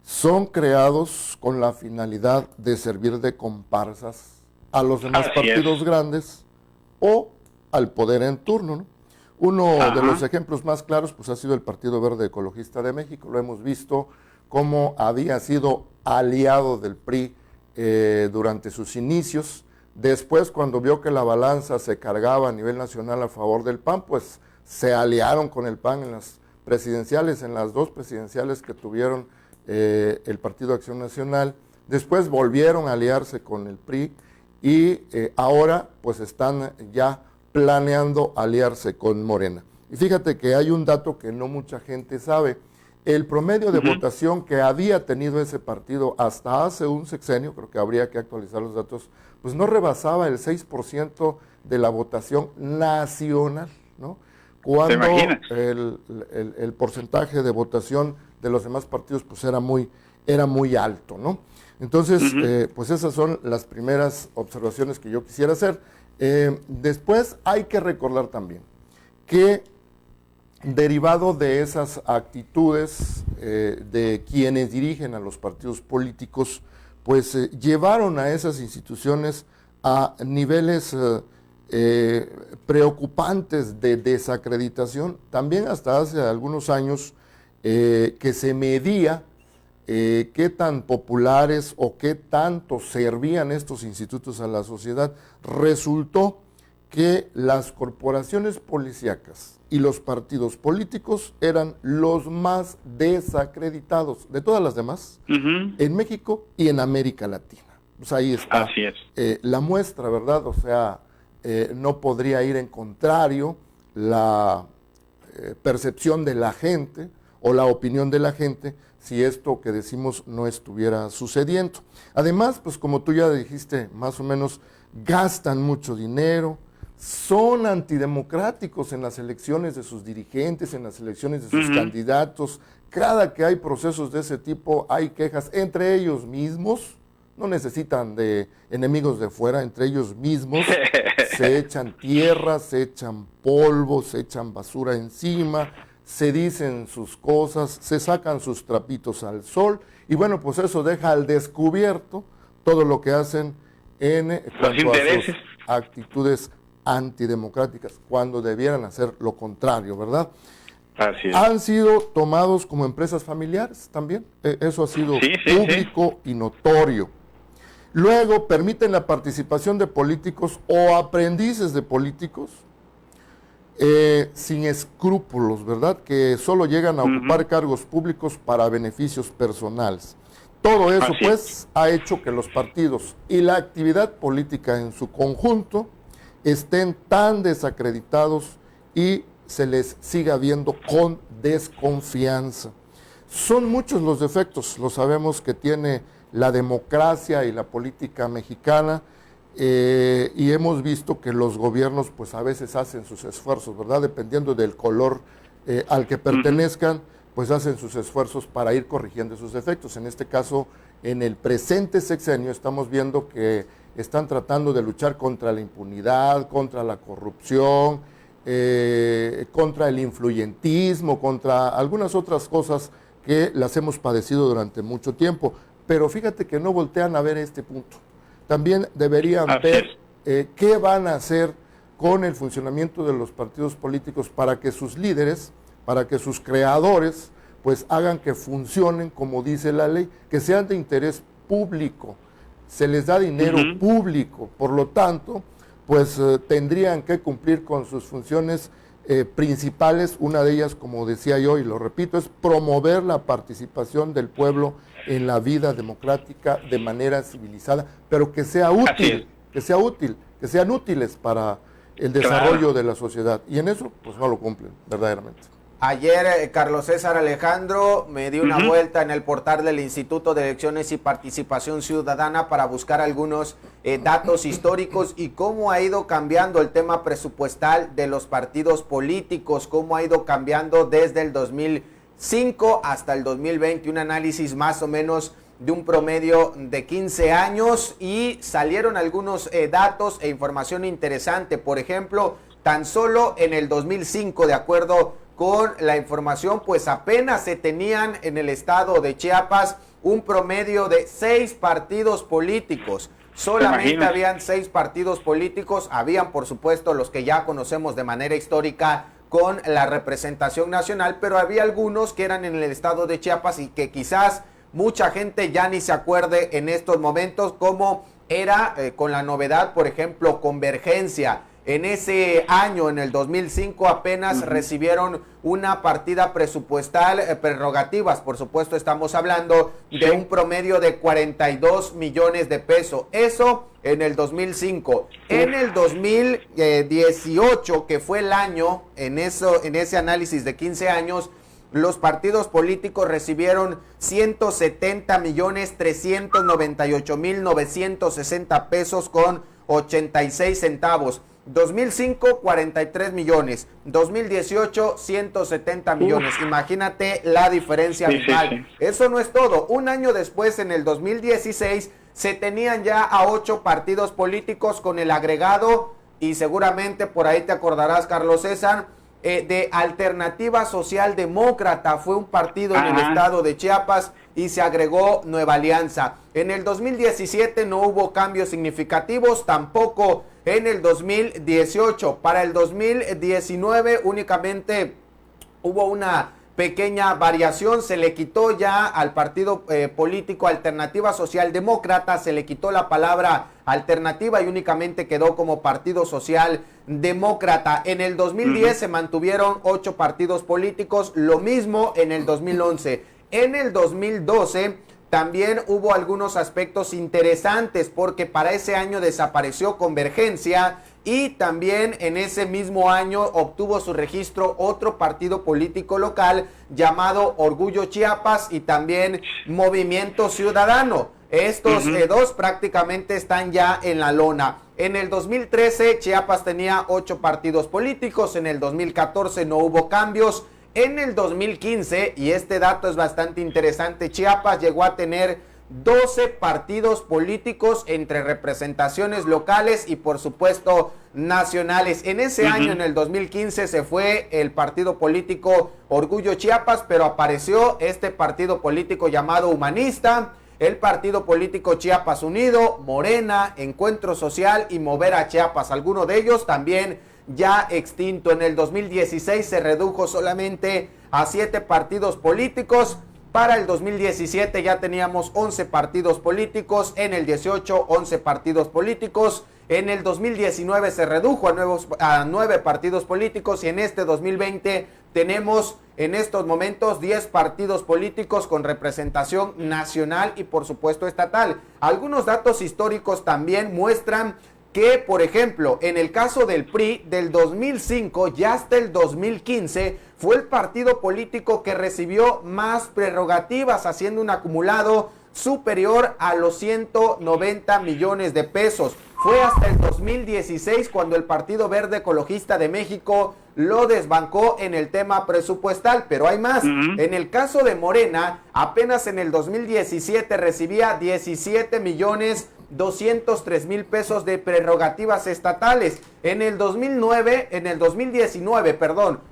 son creados con la finalidad de servir de comparsas a los demás partidos grandes o al poder en turno, ¿no? Uno de los ejemplos más claros pues ha sido el Partido Verde Ecologista de México. Lo hemos visto cómo había sido aliado del PRI durante sus inicios. Después, cuando vio que la balanza se cargaba a nivel nacional a favor del PAN, pues se aliaron con el PAN en las presidenciales, en las dos presidenciales que tuvieron el Partido Acción Nacional. Después volvieron a aliarse con el PRI y ahora pues están ya planeando aliarse con Morena. Y fíjate que hay un dato que no mucha gente sabe. El promedio de votación que había tenido ese partido hasta hace un sexenio, creo que habría que actualizar los datos, pues no rebasaba el 6% de la votación nacional, ¿no? Cuando el porcentaje de votación de los demás partidos pues era muy alto, ¿no? Entonces, pues esas son las primeras observaciones que yo quisiera hacer. Después hay que recordar también que derivado de esas actitudes de quienes dirigen a los partidos políticos, pues llevaron a esas instituciones a niveles preocupantes de desacreditación. También hasta hace algunos años que se medía qué tan populares o qué tanto servían estos institutos a la sociedad. Resultó que las corporaciones policíacas y los partidos políticos eran los más desacreditados de todas las demás en México y en América Latina. Pues ahí está la muestra, ¿verdad? O sea, no podría ir en contrario la percepción de la gente o la opinión de la gente si esto que decimos no estuviera sucediendo. Además, pues como tú ya dijiste, más o menos, gastan mucho dinero, son antidemocráticos en las elecciones de sus dirigentes, en las elecciones de sus candidatos. Cada que hay procesos de ese tipo hay quejas entre ellos mismos, no necesitan de enemigos de fuera, entre ellos mismos se echan tierra, se echan polvo, se echan basura encima, se dicen sus cosas, se sacan sus trapitos al sol y bueno, pues eso deja al descubierto todo lo que hacen en cuanto a sus actitudes antidemocráticas, cuando debieran hacer lo contrario, ¿verdad? Así es. Han sido tomados como empresas familiares también, eso ha sido público y notorio. Luego permiten la participación de políticos o aprendices de políticos sin escrúpulos, ¿verdad? Que solo llegan a ocupar cargos públicos para beneficios personales. Todo eso, pues, ha hecho que los partidos y la actividad política en su conjunto estén tan desacreditados y se les siga viendo con desconfianza. Son muchos los defectos, lo sabemos, que tiene la democracia y la política mexicana, y hemos visto que los gobiernos pues a veces hacen sus esfuerzos, ¿verdad? Dependiendo del color al que pertenezcan, pues hacen sus esfuerzos para ir corrigiendo esos defectos. En este caso, en el presente sexenio estamos viendo que están tratando de luchar contra la impunidad, contra la corrupción, contra el influyentismo, contra algunas otras cosas que las hemos padecido durante mucho tiempo. Pero fíjate que no voltean a ver este punto. También deberían ver qué van a hacer con el funcionamiento de los partidos políticos para que sus líderes, para que sus creadores, pues hagan que funcionen como dice la ley, que sean de interés público. Se les da dinero público, por lo tanto, pues tendrían que cumplir con sus funciones principales. Una de ellas, como decía yo y lo repito, es promover la participación del pueblo en la vida democrática de manera civilizada, pero que sea útil, que sean útiles para el desarrollo de la sociedad. Y en eso, pues no lo cumplen, verdaderamente. Ayer, Carlos César Alejandro, me di una vuelta en el portal del Instituto de Elecciones y Participación Ciudadana para buscar algunos datos históricos y cómo ha ido cambiando el tema presupuestal de los partidos políticos, cómo ha ido cambiando desde el 2005 hasta el 2020, un análisis más o menos de un promedio de 15 años y salieron algunos datos e información interesante. Por ejemplo, tan solo en el 2005, de acuerdo con la información, pues apenas se tenían en el estado de Chiapas un promedio de 6 partidos políticos. Solamente habían 6 partidos políticos, habían por supuesto los que ya conocemos de manera histórica con la representación nacional, pero había algunos que eran en el estado de Chiapas y que quizás mucha gente ya ni se acuerde en estos momentos, como era con la novedad, por ejemplo, Convergencia. En ese año, en el 2005, apenas recibieron una partida presupuestal, prerrogativas, por supuesto estamos hablando de un promedio de 42 millones de pesos. Eso en el 2005. En el 2018, que fue el año, en ese análisis de 15 años, los partidos políticos recibieron 170,398,960 pesos con 86 centavos. 2005, 43 millones. 2018, 170 millones. Imagínate la diferencia abismal. Eso no es todo. Un año después, en el 2016, se tenían ya a 8 partidos políticos con el agregado, y seguramente por ahí te acordarás, Carlos César, de Alternativa Social Demócrata. Fue un partido en el estado de Chiapas y se agregó Nueva Alianza. En el 2017 no hubo cambios significativos, tampoco en el 2018. Para el 2019 únicamente hubo una pequeña variación, se le quitó ya al partido político Alternativa Social Demócrata, se le quitó la palabra alternativa y únicamente quedó como Partido Social Demócrata. En el 2010 se mantuvieron 8 partidos políticos, lo mismo en el 2011. En el 2012 también hubo algunos aspectos interesantes, porque para ese año desapareció Convergencia y también en ese mismo año obtuvo su registro otro partido político local llamado Orgullo Chiapas y también Movimiento Ciudadano. Estos dos prácticamente están ya en la lona. En el 2013 Chiapas tenía 8 partidos políticos, en el 2014 no hubo cambios. En el 2015, y este dato es bastante interesante, Chiapas llegó a tener 12 partidos políticos entre representaciones locales y por supuesto nacionales. En ese año, en el 2015, se fue el partido político Orgullo Chiapas, pero apareció este partido político llamado Humanista, el partido político Chiapas Unido, Morena, Encuentro Social y Mover a Chiapas. Alguno de ellos también ya extinto. En el 2016 se redujo solamente a 7 partidos políticos. Para el 2017 ya teníamos 11 partidos políticos, en el 18 11 partidos políticos, en el 2019 se redujo a 9 partidos políticos y en este 2020 tenemos en estos momentos 10 partidos políticos con representación nacional y por supuesto estatal. Algunos datos históricos también muestran que, por ejemplo, en el caso del PRI, del 2005 ya hasta el 2015, fue el partido político que recibió más prerrogativas, haciendo un acumulado superior a los 190 millones de pesos. Fue hasta el 2016 cuando el Partido Verde Ecologista de México lo desbancó en el tema presupuestal, pero hay más. En el caso de Morena, apenas en el 2017 recibía 17,203,000 pesos de prerrogativas estatales. En el 2019,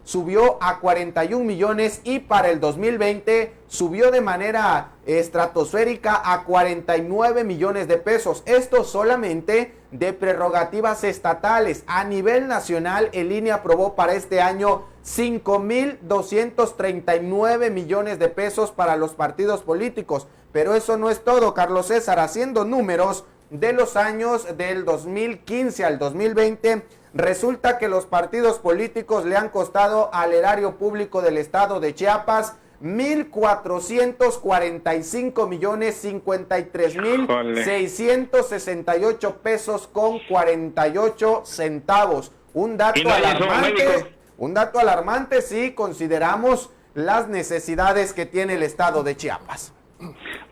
subió a 41 millones y para el 2020 subió de manera estratosférica a 49 millones de pesos. Esto solamente de prerrogativas estatales. A nivel nacional, el INE aprobó para este año 5,239 millones de pesos para los partidos políticos. Pero eso no es todo, Carlos César. Haciendo números de los años del 2015 al 2020, resulta que los partidos políticos le han costado al erario público del estado de Chiapas 1,445,053,668 pesos con 48 centavos. Un dato alarmante. Un dato alarmante si consideramos las necesidades que tiene el estado de Chiapas.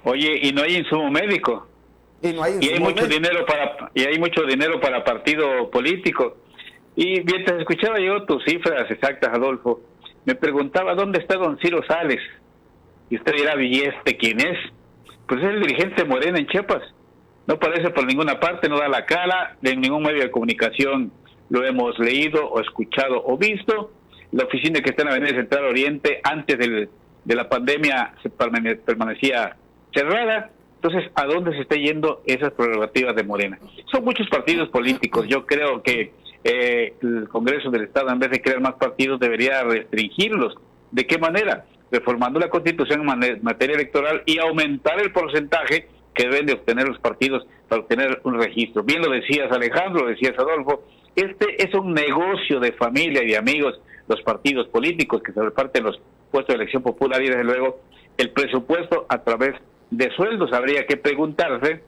Oye, y no hay insumo médico. Y no hay Y hay mucho dinero para partido político. Y mientras escuchaba yo tus cifras exactas, Adolfo, me preguntaba dónde está don Ciro Sales. Y usted dirá, ¿y este quién es? Pues es el dirigente Morena en Chiapas. No aparece por ninguna parte, no da la cara, en ningún medio de comunicación lo hemos leído o escuchado o visto. La oficina que está en la Avenida Central Oriente, antes de la pandemia, permanecía cerrada. Entonces, ¿a dónde se está yendo esas prerrogativas de Morena? Son muchos partidos políticos. Yo creo que el Congreso del Estado, en vez de crear más partidos, debería restringirlos. ¿De qué manera? Reformando la Constitución en materia electoral y aumentar el porcentaje que deben de obtener los partidos para obtener un registro. Bien lo decías, Alejandro, lo decías, Adolfo, este es un negocio de familia y de amigos, los partidos políticos que se reparten los puestos de elección popular, y desde luego el presupuesto a través de sueldos. Habría que preguntarse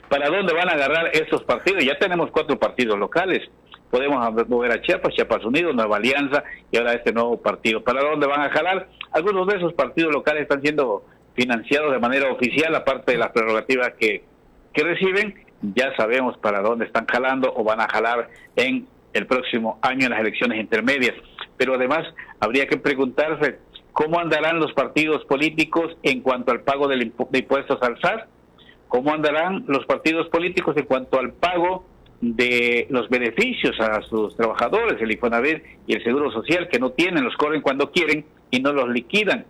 para dónde van a agarrar estos partidos. Ya tenemos 4 partidos locales. Podemos mover a Chiapas, Chiapas Unidos, Nueva Alianza y ahora este nuevo partido. ¿Para dónde van a jalar? Algunos de esos partidos locales están siendo financiados de manera oficial, aparte de las prerrogativas que reciben. Ya sabemos para dónde están jalando o van a jalar en el próximo año en las elecciones intermedias. Pero además habría que preguntarse cómo andarán los partidos políticos en cuanto al pago de impuestos al SAT, cómo andarán los partidos políticos en cuanto al pago de los beneficios a sus trabajadores, el Infonavit y el Seguro Social, que no tienen, los corren cuando quieren y no los liquidan.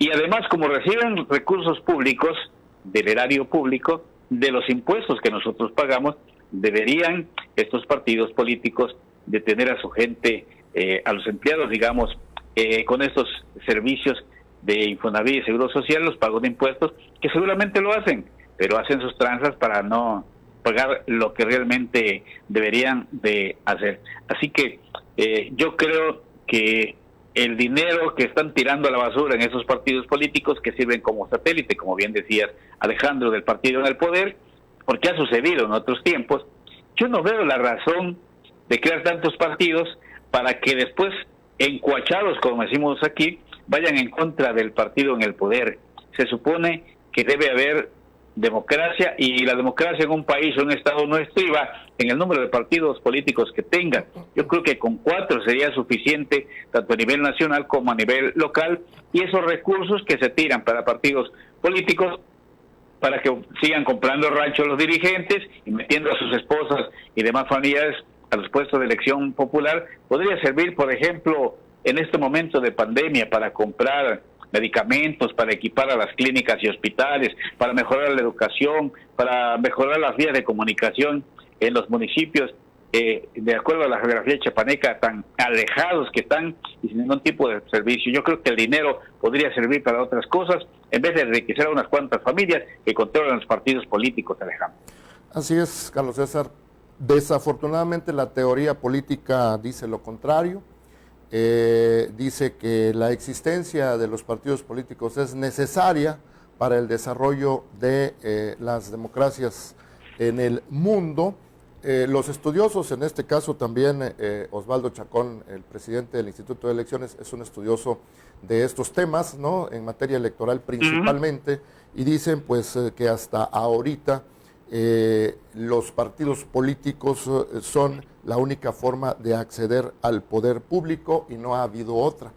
Y además, como reciben recursos públicos del erario público, de los impuestos que nosotros pagamos, deberían estos partidos políticos de tener a su gente, a los empleados, digamos, con estos servicios de Infonavit y Seguro Social, los pagos de impuestos, que seguramente lo hacen, pero hacen sus tranzas para no pagar lo que realmente deberían de hacer. Así que yo creo que el dinero que están tirando a la basura en esos partidos políticos que sirven como satélite, como bien decías, Alejandro, del partido en el poder, porque ha sucedido en otros tiempos, yo no veo la razón de crear tantos partidos para que después, encuachados, como decimos aquí, vayan en contra del partido en el poder. Se supone que debe haber democracia, y la democracia en un país o un estado no estriba en el número de partidos políticos que tenga. Yo creo que con 4 sería suficiente, tanto a nivel nacional como a nivel local, y esos recursos que se tiran para partidos políticos para que sigan comprando ranchos los dirigentes y metiendo a sus esposas y demás familiares a los puestos de elección popular, podría servir, por ejemplo, en este momento de pandemia, para comprar medicamentos, para equipar a las clínicas y hospitales, para mejorar la educación, para mejorar las vías de comunicación en los municipios, de acuerdo a la geografía chapaneca, tan alejados que están y sin ningún tipo de servicio. Yo creo que el dinero podría servir para otras cosas, en vez de enriquecer a unas cuantas familias que controlan los partidos políticos, Alejandro. Así es, Carlos César. Desafortunadamente la teoría política dice lo contrario. Dice que la existencia de los partidos políticos es necesaria para el desarrollo de las democracias en el mundo. Los estudiosos, en este caso también Osvaldo Chacón, el presidente del Instituto de Elecciones, es un estudioso de estos temas, ¿no?, en materia electoral principalmente, y dicen pues que hasta ahorita los partidos políticos son la única forma de acceder al poder público y no ha habido otra.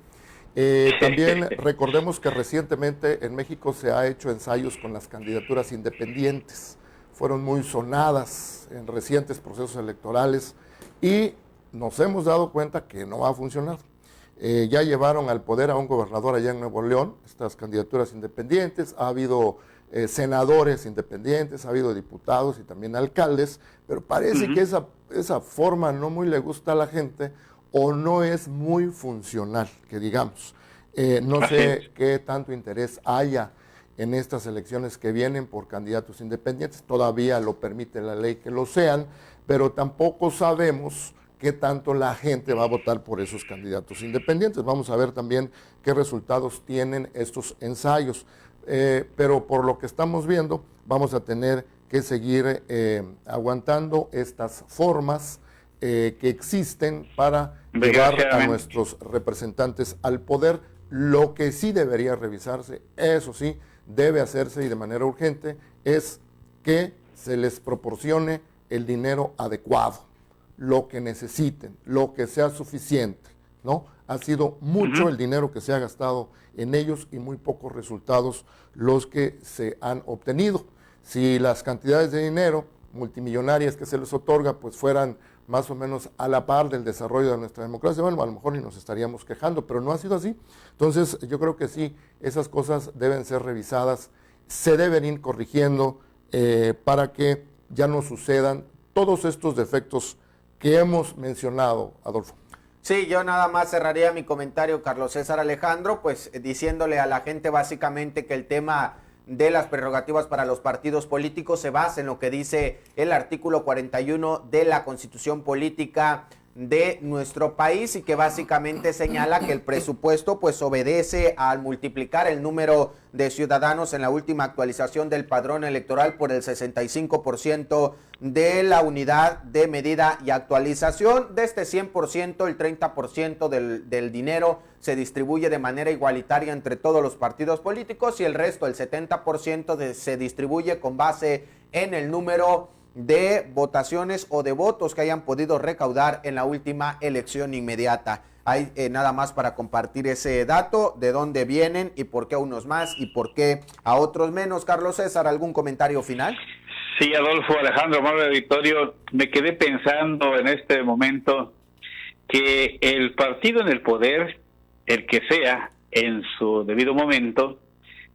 También recordemos que recientemente en México se ha hecho ensayos con las candidaturas independientes. Fueron muy sonadas en recientes procesos electorales y nos hemos dado cuenta que no ha funcionado. Ya llevaron al poder a un gobernador allá en Nuevo León, estas candidaturas independientes, ha habido senadores independientes, ha habido diputados y también alcaldes, pero parece que esa forma no muy le gusta a la gente o no es muy funcional, que digamos. No sé qué tanto interés haya en estas elecciones que vienen por candidatos independientes, todavía lo permite la ley que lo sean, pero tampoco sabemos qué tanto la gente va a votar por esos candidatos independientes. Vamos a ver también qué resultados tienen estos ensayos. Pero por lo que estamos viendo, vamos a tener que seguir aguantando estas formas que existen para llevar a nuestros representantes al poder. Lo que sí debería revisarse, eso sí, debe hacerse y de manera urgente, es que se les proporcione el dinero adecuado, lo que necesiten, lo que sea suficiente, ¿no? Ha sido mucho el dinero que se ha gastado en ellos y muy pocos resultados los que se han obtenido. Si las cantidades de dinero multimillonarias que se les otorga pues fueran más o menos a la par del desarrollo de nuestra democracia, bueno, a lo mejor ni nos estaríamos quejando, pero no ha sido así. Entonces yo creo que sí, esas cosas deben ser revisadas, se deben ir corrigiendo para que ya no sucedan todos estos defectos que hemos mencionado, Adolfo. Sí, yo nada más cerraría mi comentario, Carlos César Alejandro, pues diciéndole a la gente básicamente que el tema de las prerrogativas para los partidos políticos se basa en lo que dice el artículo 41 de la Constitución Política de nuestro país y que básicamente señala que el presupuesto pues obedece al multiplicar el número de ciudadanos en la última actualización del padrón electoral por el 65% de la unidad de medida y actualización. De este 100%, el 30% del dinero se distribuye de manera igualitaria entre todos los partidos políticos y el resto, el 70%, se distribuye con base en el número de votaciones o de votos que hayan podido recaudar en la última elección inmediata. Hay nada más para compartir ese dato, de dónde vienen y por qué a unos más y por qué a otros menos. Carlos César, ¿algún comentario final? Sí, Adolfo, Alejandro, amable auditorio, me quedé pensando en este momento que el partido en el poder, el que sea, en su debido momento,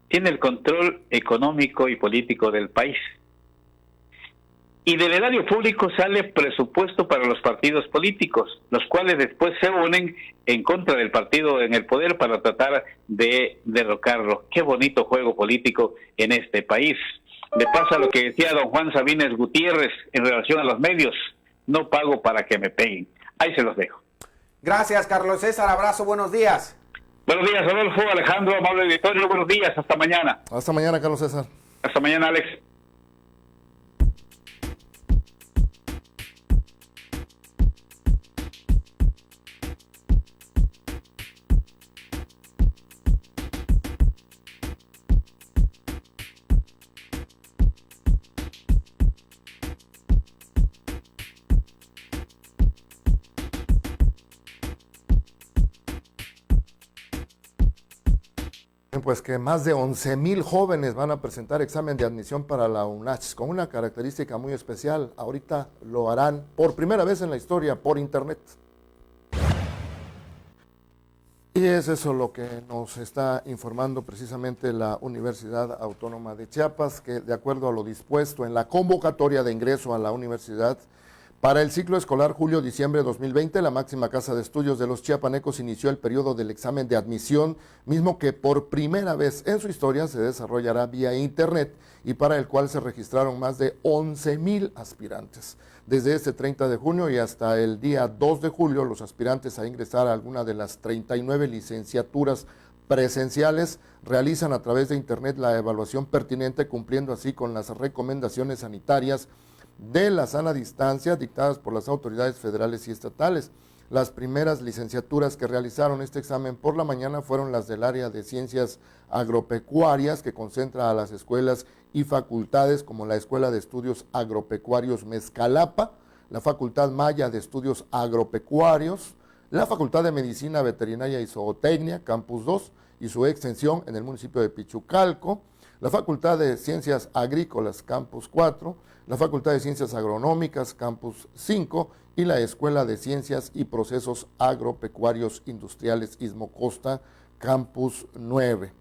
tiene el control económico y político del país. Y del erario público sale presupuesto para los partidos políticos, los cuales después se unen en contra del partido en el poder para tratar de derrocarlo. Qué bonito juego político en este país. Le pasa lo que decía don Juan Sabines Gutiérrez en relación a los medios: no pago para que me peguen. Ahí se los dejo. Gracias, Carlos César. Abrazo, buenos días. Buenos días, Adolfo, Alejandro, amable auditorio. Buenos días, hasta mañana. Hasta mañana, Carlos César. Hasta mañana, Alex. Pues que más de 11,000 jóvenes van a presentar examen de admisión para la UNACH con una característica muy especial. Ahorita lo harán por primera vez en la historia por internet. Y es eso lo que nos está informando precisamente la Universidad Autónoma de Chiapas, que de acuerdo a lo dispuesto en la convocatoria de ingreso a la universidad, para el ciclo escolar julio-diciembre 2020, la máxima casa de estudios de los chiapanecos inició el periodo del examen de admisión, mismo que por primera vez en su historia se desarrollará vía internet y para el cual se registraron más de 11,000 aspirantes. Desde este 30 de junio y hasta el día 2 de julio, los aspirantes a ingresar a alguna de las 39 licenciaturas presenciales realizan a través de internet la evaluación pertinente, cumpliendo así con las recomendaciones sanitarias de la sana distancia dictadas por las autoridades federales y estatales. Las primeras licenciaturas que realizaron este examen por la mañana fueron las del área de ciencias agropecuarias, que concentra a las escuelas y facultades como la Escuela de Estudios Agropecuarios Mezcalapa, la Facultad Maya de Estudios Agropecuarios, la Facultad de Medicina Veterinaria y Zootecnia, Campus 2, y su extensión en el municipio de Pichucalco, la Facultad de Ciencias Agrícolas, Campus 4, la Facultad de Ciencias Agronómicas, Campus 5, y la Escuela de Ciencias y Procesos Agropecuarios Industriales Istmo Costa, Campus 9.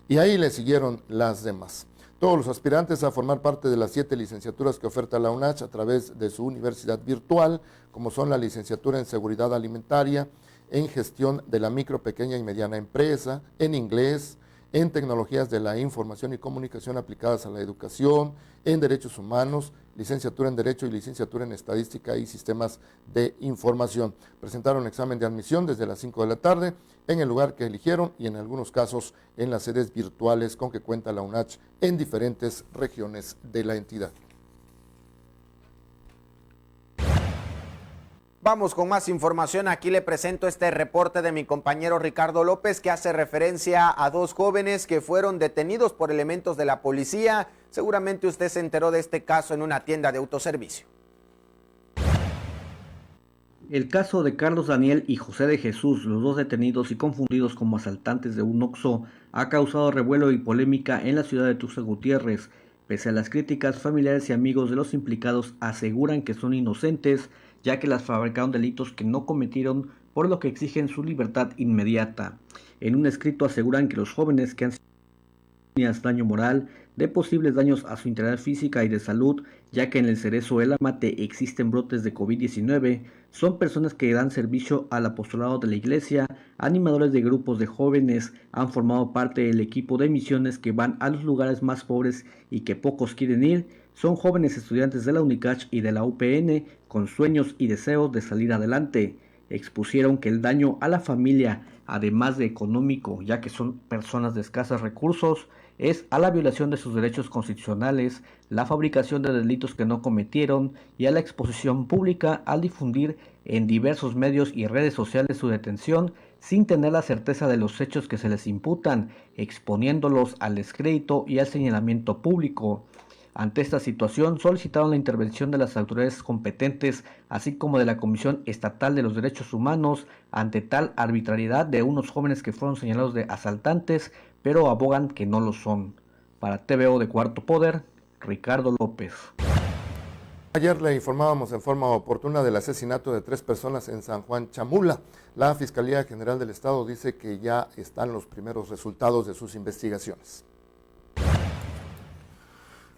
Y ahí le siguieron las demás. Todos los aspirantes a formar parte de las 7 licenciaturas que oferta la UNACH a través de su universidad virtual, como son la licenciatura en Seguridad Alimentaria, en Gestión de la Micro, Pequeña y Mediana Empresa, en Inglés, en Tecnologías de la Información y Comunicación aplicadas a la educación, en Derechos Humanos, licenciatura en Derecho y licenciatura en Estadística y Sistemas de Información. Presentaron examen de admisión desde las 5 de la tarde en el lugar que eligieron y en algunos casos en las sedes virtuales con que cuenta la UNACH en diferentes regiones de la entidad. Vamos con más información. Aquí le presento este reporte de mi compañero Ricardo López, que hace referencia a dos jóvenes que fueron detenidos por elementos de la policía. Seguramente usted se enteró de este caso en una tienda de autoservicio. El caso de Carlos Daniel y José de Jesús, los dos detenidos y confundidos como asaltantes de un Oxxo, ha causado revuelo y polémica en la ciudad de Tuxtla Gutiérrez. Pese a las críticas, familiares y amigos de los implicados aseguran que son inocentes, ya que las fabricaron delitos que no cometieron, por lo que exigen su libertad inmediata. En un escrito aseguran que los jóvenes que han sido daño moral de posibles daños a su integridad física y de salud, ya que en el Cerezo El Amate existen brotes de COVID-19, son personas que dan servicio al apostolado de la iglesia, animadores de grupos de jóvenes, han formado parte del equipo de misiones que van a los lugares más pobres y que pocos quieren ir. Son jóvenes estudiantes de la UNICACH y de la UPN con sueños y deseos de salir adelante. Expusieron que el daño a la familia, además de económico, ya que son personas de escasos recursos, es a la violación de sus derechos constitucionales, la fabricación de delitos que no cometieron y a la exposición pública al difundir en diversos medios y redes sociales su detención sin tener la certeza de los hechos que se les imputan, exponiéndolos al descrédito y al señalamiento público. Ante esta situación, solicitaron la intervención de las autoridades competentes, así como de la Comisión Estatal de los Derechos Humanos, ante tal arbitrariedad de unos jóvenes que fueron señalados de asaltantes, pero abogan que no lo son. Para TVO de Cuarto Poder, Ricardo López. Ayer le informábamos en forma oportuna del asesinato de 3 personas en San Juan Chamula. La Fiscalía General del Estado dice que ya están los primeros resultados de sus investigaciones.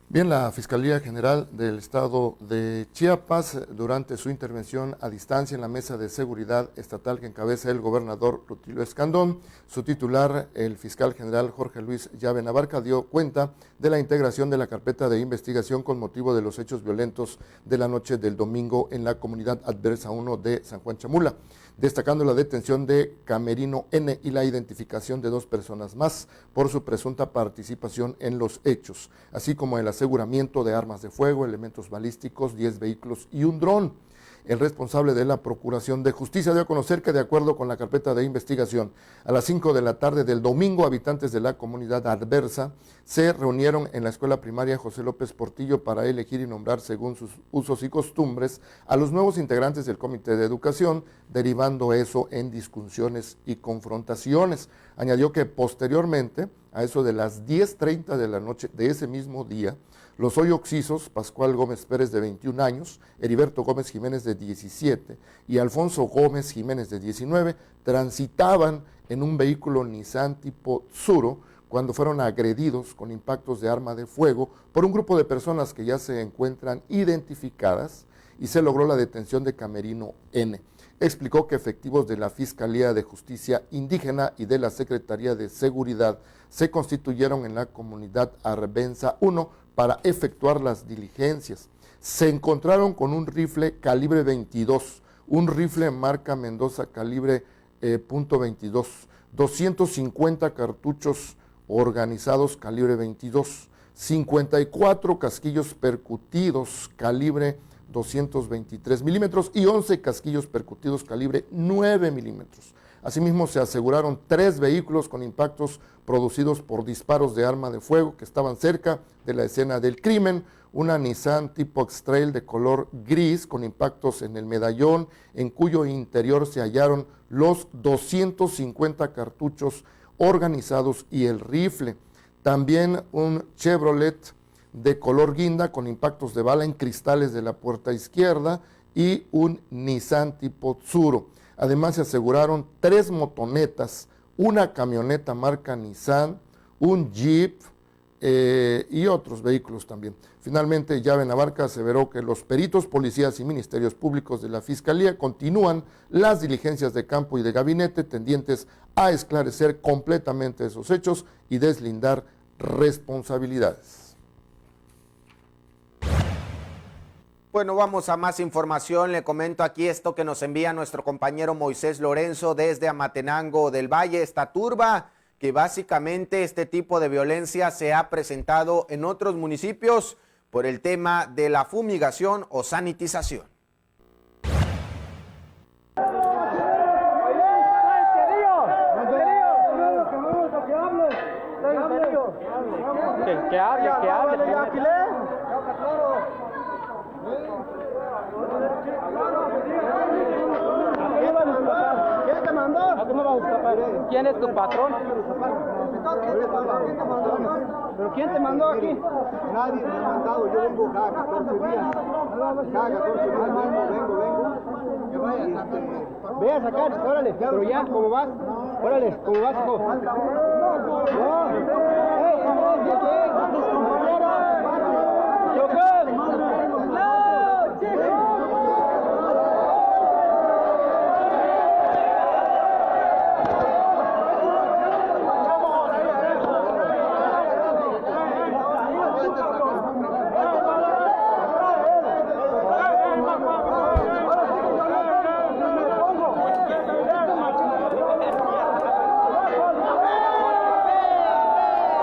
Bien, la Fiscalía General del Estado de Chiapas, durante su intervención a distancia en la Mesa de Seguridad Estatal que encabeza el gobernador Rutilio Escandón, su titular, el fiscal general Jorge Luis Llave Navarca, dio cuenta de la integración de la carpeta de investigación con motivo de los hechos violentos de la noche del domingo en la comunidad adversa 1 de San Juan Chamula, destacando la detención de Camerino N y la identificación de 2 personas más por su presunta participación en los hechos, así como el aseguramiento de armas de fuego, elementos balísticos, 10 vehículos y un dron. El responsable de la Procuración de Justicia dio a conocer que, de acuerdo con la carpeta de investigación, a las 5 de la tarde del domingo, habitantes de la comunidad adversa se reunieron en la escuela primaria José López Portillo para elegir y nombrar, según sus usos y costumbres, a los nuevos integrantes del Comité de Educación, derivando eso en discusiones y confrontaciones. Añadió que posteriormente, a eso de las 10:30 de la noche de ese mismo día, los hoy occisos, Pascual Gómez Pérez, de 21 años, Heriberto Gómez Jiménez, de 17, y Alfonso Gómez Jiménez, de 19, transitaban en un vehículo Nissan tipo Tsuro cuando fueron agredidos con impactos de arma de fuego por un grupo de personas que ya se encuentran identificadas, y se logró la detención de Camerino N. Explicó que efectivos de la Fiscalía de Justicia Indígena y de la Secretaría de Seguridad se constituyeron en la comunidad Arbenza 1 para efectuar las diligencias. Se encontraron con un rifle calibre 22, un rifle marca Mendoza calibre .22, 250 cartuchos organizados calibre 22, 54 casquillos percutidos calibre 223 milímetros y 11 casquillos percutidos calibre 9 milímetros. Asimismo, se aseguraron 3 vehículos con impactos producidos por disparos de arma de fuego que estaban cerca de la escena del crimen, una Nissan tipo X-Trail de color gris con impactos en el medallón, en cuyo interior se hallaron los 250 cartuchos organizados y el rifle. También un Chevrolet de color guinda con impactos de bala en cristales de la puerta izquierda y un Nissan tipo Tsuro. Además, se aseguraron 3 motonetas, una camioneta marca Nissan, un Jeep y otros vehículos también. Finalmente, Llave Navarca aseveró que los peritos, policías y ministerios públicos de la Fiscalía continúan las diligencias de campo y de gabinete tendientes a esclarecer completamente esos hechos y deslindar responsabilidades. Bueno, vamos a más información. Le comento aquí esto que nos envía nuestro compañero Moisés Lorenzo desde Amatenango del Valle. Esta turba que básicamente este tipo de violencia se ha presentado en otros municipios por el tema de la fumigación o sanitización. Que hable. ¿Quién te mandó? ¿Quién es tu patrón? ¿Pero quién te mandó aquí? Nadie me ha mandado, yo vengo cada 14 días. Cada 14 días vengo. Que vaya a sacar. Ve a sacar, órale, pero ya, ¿cómo vas? Órale, ¿cómo vas, hijo?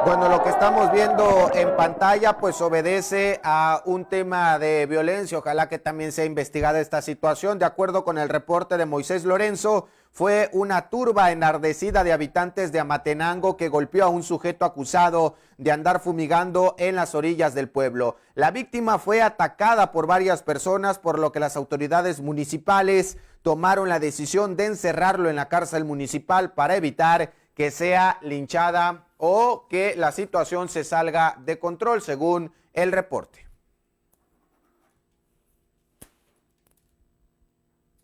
Bueno, lo que estamos viendo en pantalla pues obedece a un tema de violencia. Ojalá que también sea investigada esta situación. De acuerdo con el reporte de Moisés Lorenzo, fue una turba enardecida de habitantes de Amatenango que golpeó a un sujeto acusado de andar fumigando en las orillas del pueblo. La víctima fue atacada por varias personas, por lo que las autoridades municipales tomaron la decisión de encerrarlo en la cárcel municipal para evitar que sea linchada o que la situación se salga de control, según el reporte.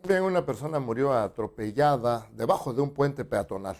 Bien, una persona murió atropellada debajo de un puente peatonal.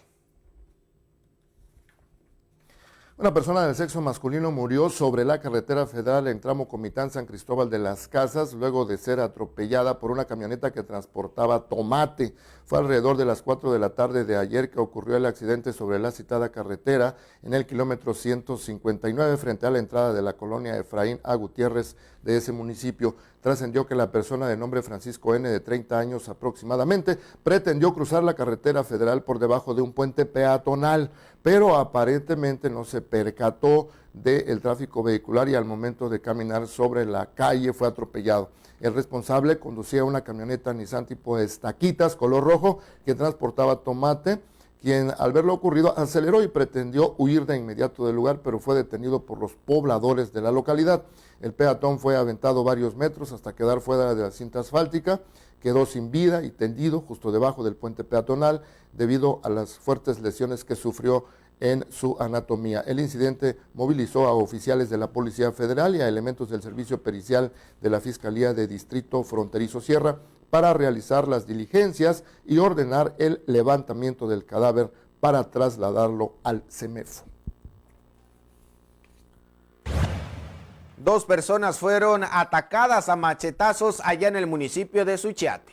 Una persona del sexo masculino murió sobre la carretera federal en tramo Comitán-San Cristóbal de las Casas luego de ser atropellada por una camioneta que transportaba tomate. Fue alrededor de las 4 de la tarde de ayer que ocurrió el accidente sobre la citada carretera en el kilómetro 159 frente a la entrada de la colonia Efraín A. Gutiérrez de ese municipio. Trascendió que la persona de nombre Francisco N., de 30 años aproximadamente, pretendió cruzar la carretera federal por debajo de un puente peatonal, pero aparentemente no se percató del tráfico vehicular y al momento de caminar sobre la calle fue atropellado. El responsable conducía una camioneta Nissan tipo Estaquitas, color rojo, que transportaba tomate, quien al ver lo ocurrido aceleró y pretendió huir de inmediato del lugar, pero fue detenido por los pobladores de la localidad. El peatón fue aventado varios metros hasta quedar fuera de la cinta asfáltica, quedó sin vida y tendido justo debajo del puente peatonal debido a las fuertes lesiones que sufrió en su anatomía. El incidente movilizó a oficiales de la Policía Federal y a elementos del Servicio Pericial de la Fiscalía de Distrito Fronterizo Sierra para realizar las diligencias y ordenar el levantamiento del cadáver para trasladarlo al CEMEFO. 2 personas fueron atacadas a machetazos allá en el municipio de Suchiate.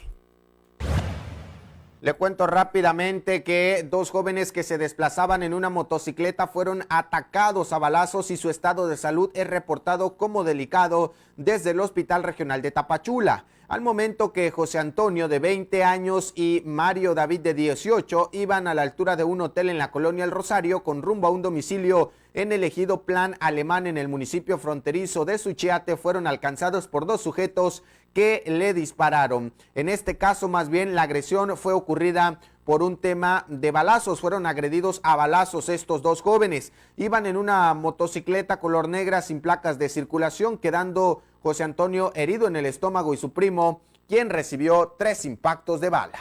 Le cuento rápidamente que 2 jóvenes que se desplazaban en una motocicleta fueron atacados a balazos y su estado de salud es reportado como delicado desde el Hospital Regional de Tapachula. Al momento que José Antonio, de 20 años, y Mario David, de 18, iban a la altura de un hotel en la colonia El Rosario con rumbo a un domicilio en el ejido Plan Alemán en el municipio fronterizo de Suchiate, fueron alcanzados por 2 sujetos que le dispararon. En este caso, más bien, la agresión fue ocurrida por un tema de balazos. Fueron agredidos a balazos estos 2 jóvenes. Iban en una motocicleta color negra sin placas de circulación, quedando José Antonio herido en el estómago y su primo, quien recibió 3 impactos de bala.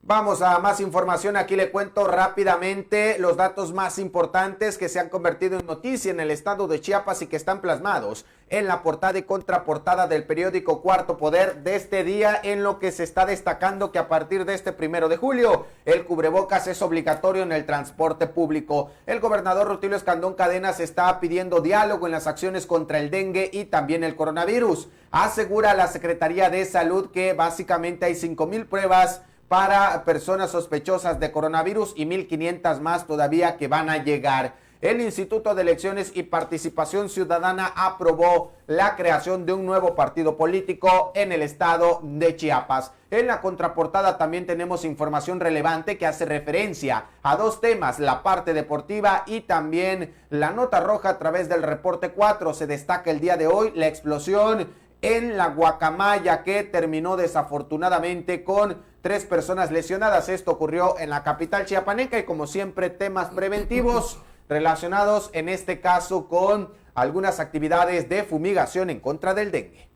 Vamos a más información. Aquí le cuento rápidamente los datos más importantes que se han convertido en noticia en el estado de Chiapas y que están plasmados en la portada y contraportada del periódico Cuarto Poder de este día, en lo que se está destacando que a partir de este 1 de julio el cubrebocas es obligatorio en el transporte público. El gobernador Rutilio Escandón Cadenas está pidiendo diálogo en las acciones contra el dengue y también el coronavirus. Asegura la Secretaría de Salud que básicamente hay 5,000 pruebas para personas sospechosas de coronavirus y 1,500 más todavía que van a llegar. El Instituto de Elecciones y Participación Ciudadana aprobó la creación de un nuevo partido político en el estado de Chiapas. En la contraportada también tenemos información relevante que hace referencia a 2 temas, la parte deportiva y también la nota roja a través del reporte 4. Se destaca el día de hoy la explosión en la Guacamaya que terminó desafortunadamente con 3 personas lesionadas. Esto ocurrió en la capital chiapaneca y como siempre temas preventivos relacionados en este caso con algunas actividades de fumigación en contra del dengue.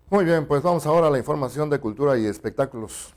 Muy bien, pues vamos ahora a la información de cultura y espectáculos.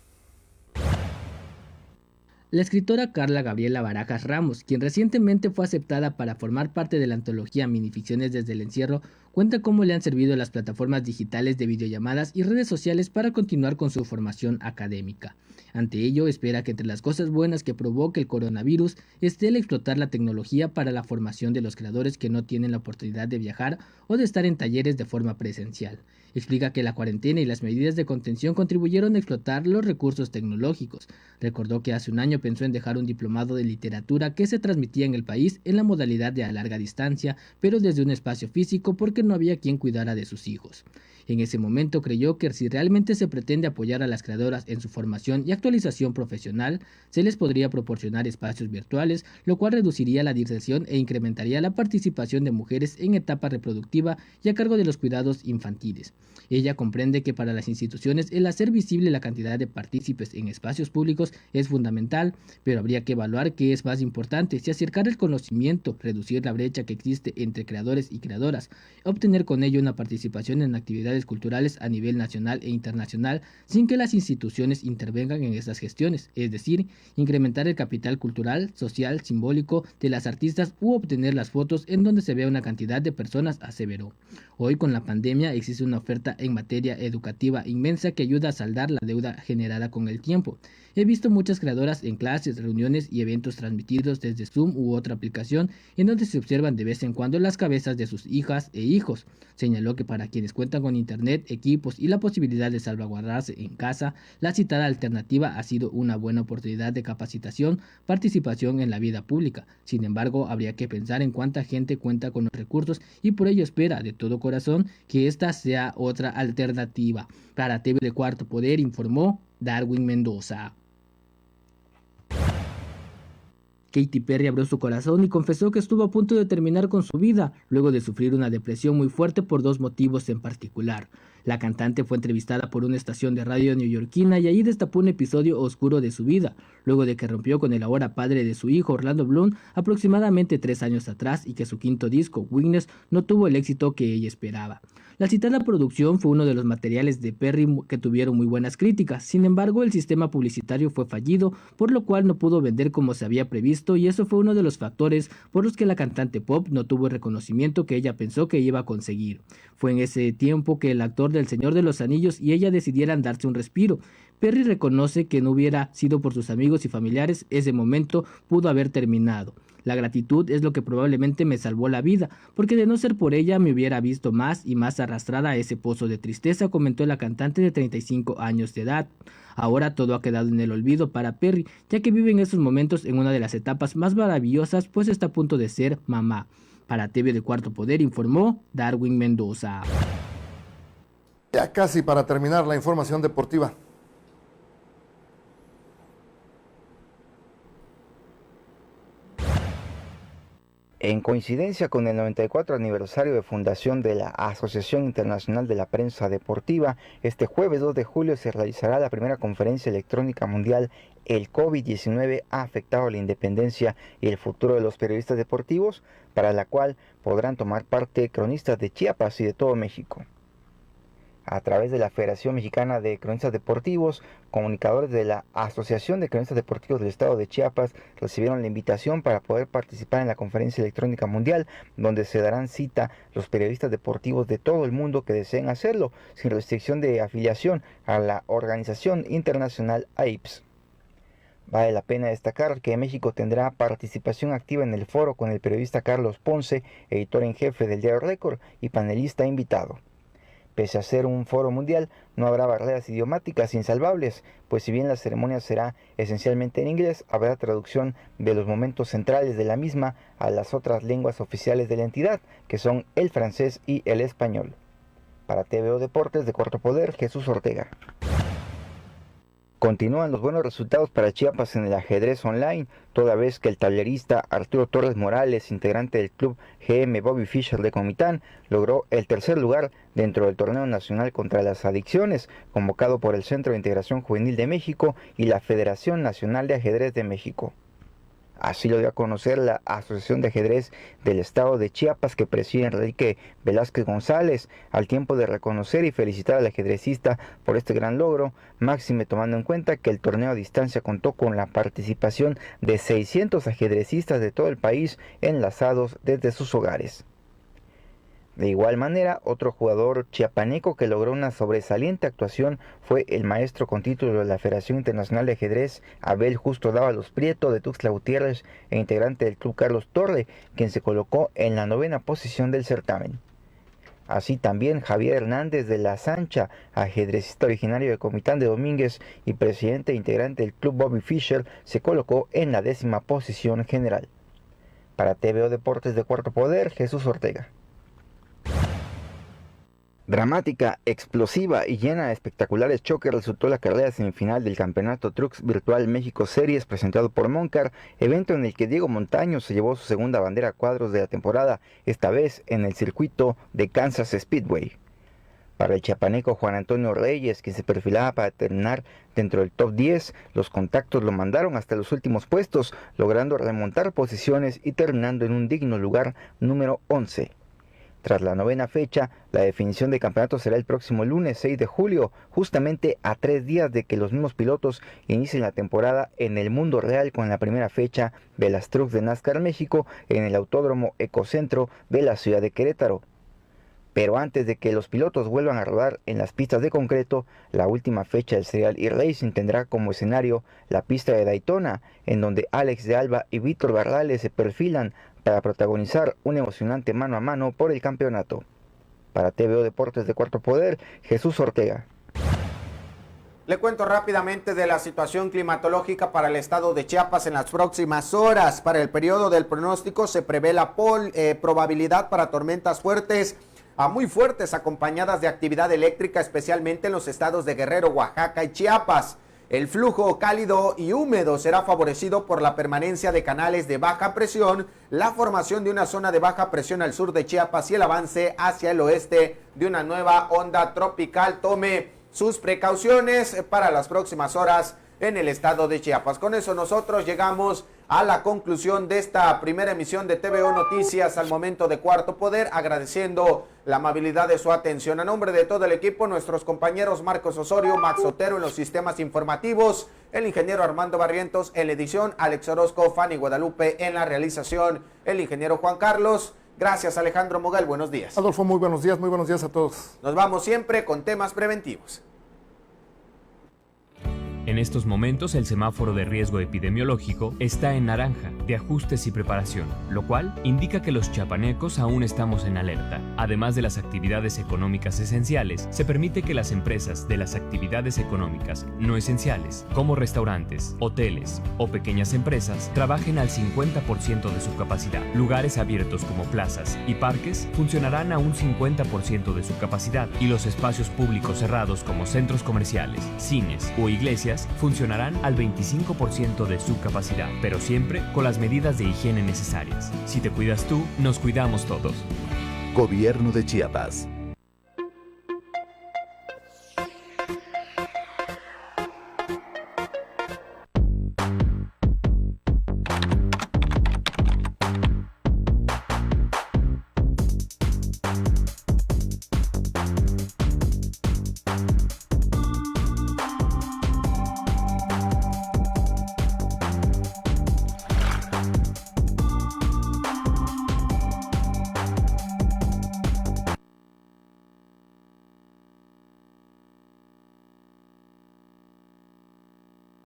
La escritora Carla Gabriela Barajas Ramos, quien recientemente fue aceptada para formar parte de la antología Minificciones desde el encierro, cuenta cómo le han servido las plataformas digitales de videollamadas y redes sociales para continuar con su formación académica. Ante ello, espera que entre las cosas buenas que provoque el coronavirus esté el explotar la tecnología para la formación de los creadores que no tienen la oportunidad de viajar o de estar en talleres de forma presencial. Explica que la cuarentena y las medidas de contención contribuyeron a explotar los recursos tecnológicos. Recordó que hace un año pensó en dejar un diplomado de literatura que se transmitía en el país en la modalidad de a larga distancia, pero desde un espacio físico porque no había quien cuidara de sus hijos. En ese momento creyó que si realmente se pretende apoyar a las creadoras en su formación y actualización profesional, se les podría proporcionar espacios virtuales, lo cual reduciría la diserción e incrementaría la participación de mujeres en etapa reproductiva y a cargo de los cuidados infantiles. Ella comprende que para las instituciones el hacer visible la cantidad de partícipes en espacios públicos es fundamental, pero habría que evaluar qué es más importante, si acercar el conocimiento, reducir la brecha que existe entre creadores y creadoras, obtener con ello una participación en actividades culturales a nivel nacional e internacional sin que las instituciones intervengan en estas gestiones, es decir, incrementar el capital cultural, social, simbólico de las artistas u obtener las fotos en donde se vea una cantidad de personas, aseveró. Hoy con la pandemia existe una oferta en materia educativa inmensa que ayuda a saldar la deuda generada con el tiempo. He visto muchas creadoras en clases, reuniones y eventos transmitidos desde Zoom u otra aplicación en donde se observan de vez en cuando las cabezas de sus hijas e hijos. Señaló que para quienes cuentan con internet, equipos y la posibilidad de salvaguardarse en casa, la citada alternativa ha sido una buena oportunidad de capacitación, participación en la vida pública. Sin embargo, habría que pensar en cuánta gente cuenta con los recursos y por ello espera de todo corazón que esta sea otra alternativa. Para TV de Cuarto Poder informó Darwin Mendoza. Katy Perry abrió su corazón y confesó que estuvo a punto de terminar con su vida, luego de sufrir una depresión muy fuerte por 2 motivos en particular. La cantante fue entrevistada por una estación de radio neoyorquina y allí destapó un episodio oscuro de su vida, luego de que rompió con el ahora padre de su hijo, Orlando Bloom, aproximadamente 3 años atrás y que su quinto disco, Witness, no tuvo el éxito que ella esperaba. La citada producción fue uno de los materiales de Perry que tuvieron muy buenas críticas, sin embargo el sistema publicitario fue fallido, por lo cual no pudo vender como se había previsto y eso fue uno de los factores por los que la cantante pop no tuvo el reconocimiento que ella pensó que iba a conseguir. Fue en ese tiempo que el actor del Señor de los Anillos y ella decidieran darse un respiro. Perry reconoce que no hubiera sido por sus amigos y familiares, ese momento pudo haber terminado. La gratitud es lo que probablemente me salvó la vida, porque de no ser por ella me hubiera visto más y más arrastrada a ese pozo de tristeza, comentó la cantante de 35 años de edad. Ahora todo ha quedado en el olvido para Perry, ya que vive en esos momentos en una de las etapas más maravillosas, pues está a punto de ser mamá. Para TV de Cuarto Poder informó Darwin Mendoza. Ya casi para terminar la información deportiva. En coincidencia con el 94 aniversario de fundación de la Asociación Internacional de la Prensa Deportiva, este jueves 2 de julio se realizará la primera conferencia electrónica mundial El COVID-19 ha afectado la independencia y el futuro de los periodistas deportivos, para la cual podrán tomar parte cronistas de Chiapas y de todo México. A través de la Federación Mexicana de Cronistas Deportivos, comunicadores de la Asociación de Cronistas Deportivos del Estado de Chiapas recibieron la invitación para poder participar en la Conferencia Electrónica Mundial, donde se darán cita los periodistas deportivos de todo el mundo que deseen hacerlo, sin restricción de afiliación a la Organización Internacional AIPS. Vale la pena destacar que México tendrá participación activa en el foro con el periodista Carlos Ponce, editor en jefe del diario Récord y panelista invitado. Pese a ser un foro mundial, no habrá barreras idiomáticas insalvables, pues si bien la ceremonia será esencialmente en inglés, habrá traducción de los momentos centrales de la misma a las otras lenguas oficiales de la entidad, que son el francés y el español. Para TVO Deportes de Cuarto Poder, Jesús Ortega. Continúan los buenos resultados para Chiapas en el ajedrez online, toda vez que el tablerista Arturo Torres Morales, integrante del club GM Bobby Fischer de Comitán, logró el tercer lugar dentro del torneo nacional contra las adicciones, convocado por el Centro de Integración Juvenil de México y la Federación Nacional de Ajedrez de México. Así lo dio a conocer la Asociación de Ajedrez del Estado de Chiapas, que preside Enrique Velázquez González, al tiempo de reconocer y felicitar al ajedrecista por este gran logro, máxime tomando en cuenta que el torneo a distancia contó con la participación de 600 ajedrecistas de todo el país enlazados desde sus hogares. De igual manera, otro jugador chiapaneco que logró una sobresaliente actuación fue el maestro con título de la Federación Internacional de Ajedrez, Abel Justo Dávalos Prieto, de Tuxtla Gutiérrez, e integrante del club Carlos Torre, quien se colocó en la 9ª posición del certamen. Así también Javier Hernández de la Sancha, ajedrecista originario de Comitán de Domínguez y presidente e integrante del club Bobby Fischer, se colocó en la 10ª posición general. Para TVO Deportes de Cuarto Poder, Jesús Ortega. Dramática, explosiva y llena de espectaculares choques resultó la carrera semifinal del Campeonato Trucks Virtual México Series presentado por Moncar, evento en el que Diego Montaño se llevó su segunda bandera a cuadros de la temporada, esta vez en el circuito de Kansas Speedway. Para el chiapaneco Juan Antonio Reyes, quien se perfilaba para terminar dentro del top 10, los contactos lo mandaron hasta los últimos puestos, logrando remontar posiciones y terminando en un digno lugar número 11. Tras la 9ª fecha, la definición de campeonato será el próximo lunes 6 de julio, justamente a 3 días de que los mismos pilotos inicien la temporada en el mundo real con la primera fecha de las Trucks de NASCAR México en el Autódromo Ecocentro de la ciudad de Querétaro. Pero antes de que los pilotos vuelvan a rodar en las pistas de concreto, la última fecha del Serial e-Racing tendrá como escenario la pista de Daytona, en donde Alex de Alba y Víctor Barrales se perfilan para protagonizar un emocionante mano a mano por el campeonato. Para TVO Deportes de Cuarto Poder, Jesús Ortega. Le cuento rápidamente de la situación climatológica para el estado de Chiapas en las próximas horas. Para el periodo del pronóstico se prevé la probabilidad para tormentas fuertes a muy fuertes acompañadas de actividad eléctrica, especialmente en los estados de Guerrero, Oaxaca y Chiapas. El flujo cálido y húmedo será favorecido por la permanencia de canales de baja presión, la formación de una zona de baja presión al sur de Chiapas y el avance hacia el oeste de una nueva onda tropical. Tome sus precauciones para las próximas horas en el estado de Chiapas. Con eso nosotros llegamos a la conclusión de esta primera emisión de TVO Noticias al momento de Cuarto Poder, agradeciendo la amabilidad de su atención. A nombre de todo el equipo, nuestros compañeros Marcos Osorio, Max Otero en los sistemas informativos, el ingeniero Armando Barrientos en la edición, Alex Orozco, Fanny Guadalupe en la realización, el ingeniero Juan Carlos. Gracias, Alejandro Moguel, buenos días. Adolfo, muy buenos días a todos. Nos vamos siempre con temas preventivos. En estos momentos el semáforo de riesgo epidemiológico está en naranja, de ajustes y preparación, lo cual indica que los chiapanecos aún estamos en alerta. Además de las actividades económicas esenciales, se permite que las empresas de las actividades económicas no esenciales, como restaurantes, hoteles o pequeñas empresas, trabajen al 50% de su capacidad. Lugares abiertos como plazas y parques funcionarán a un 50% de su capacidad y los espacios públicos cerrados como centros comerciales, cines o iglesias funcionarán al 25% de su capacidad, pero siempre con las medidas de higiene necesarias. Si te cuidas tú, nos cuidamos todos. Gobierno de Chiapas.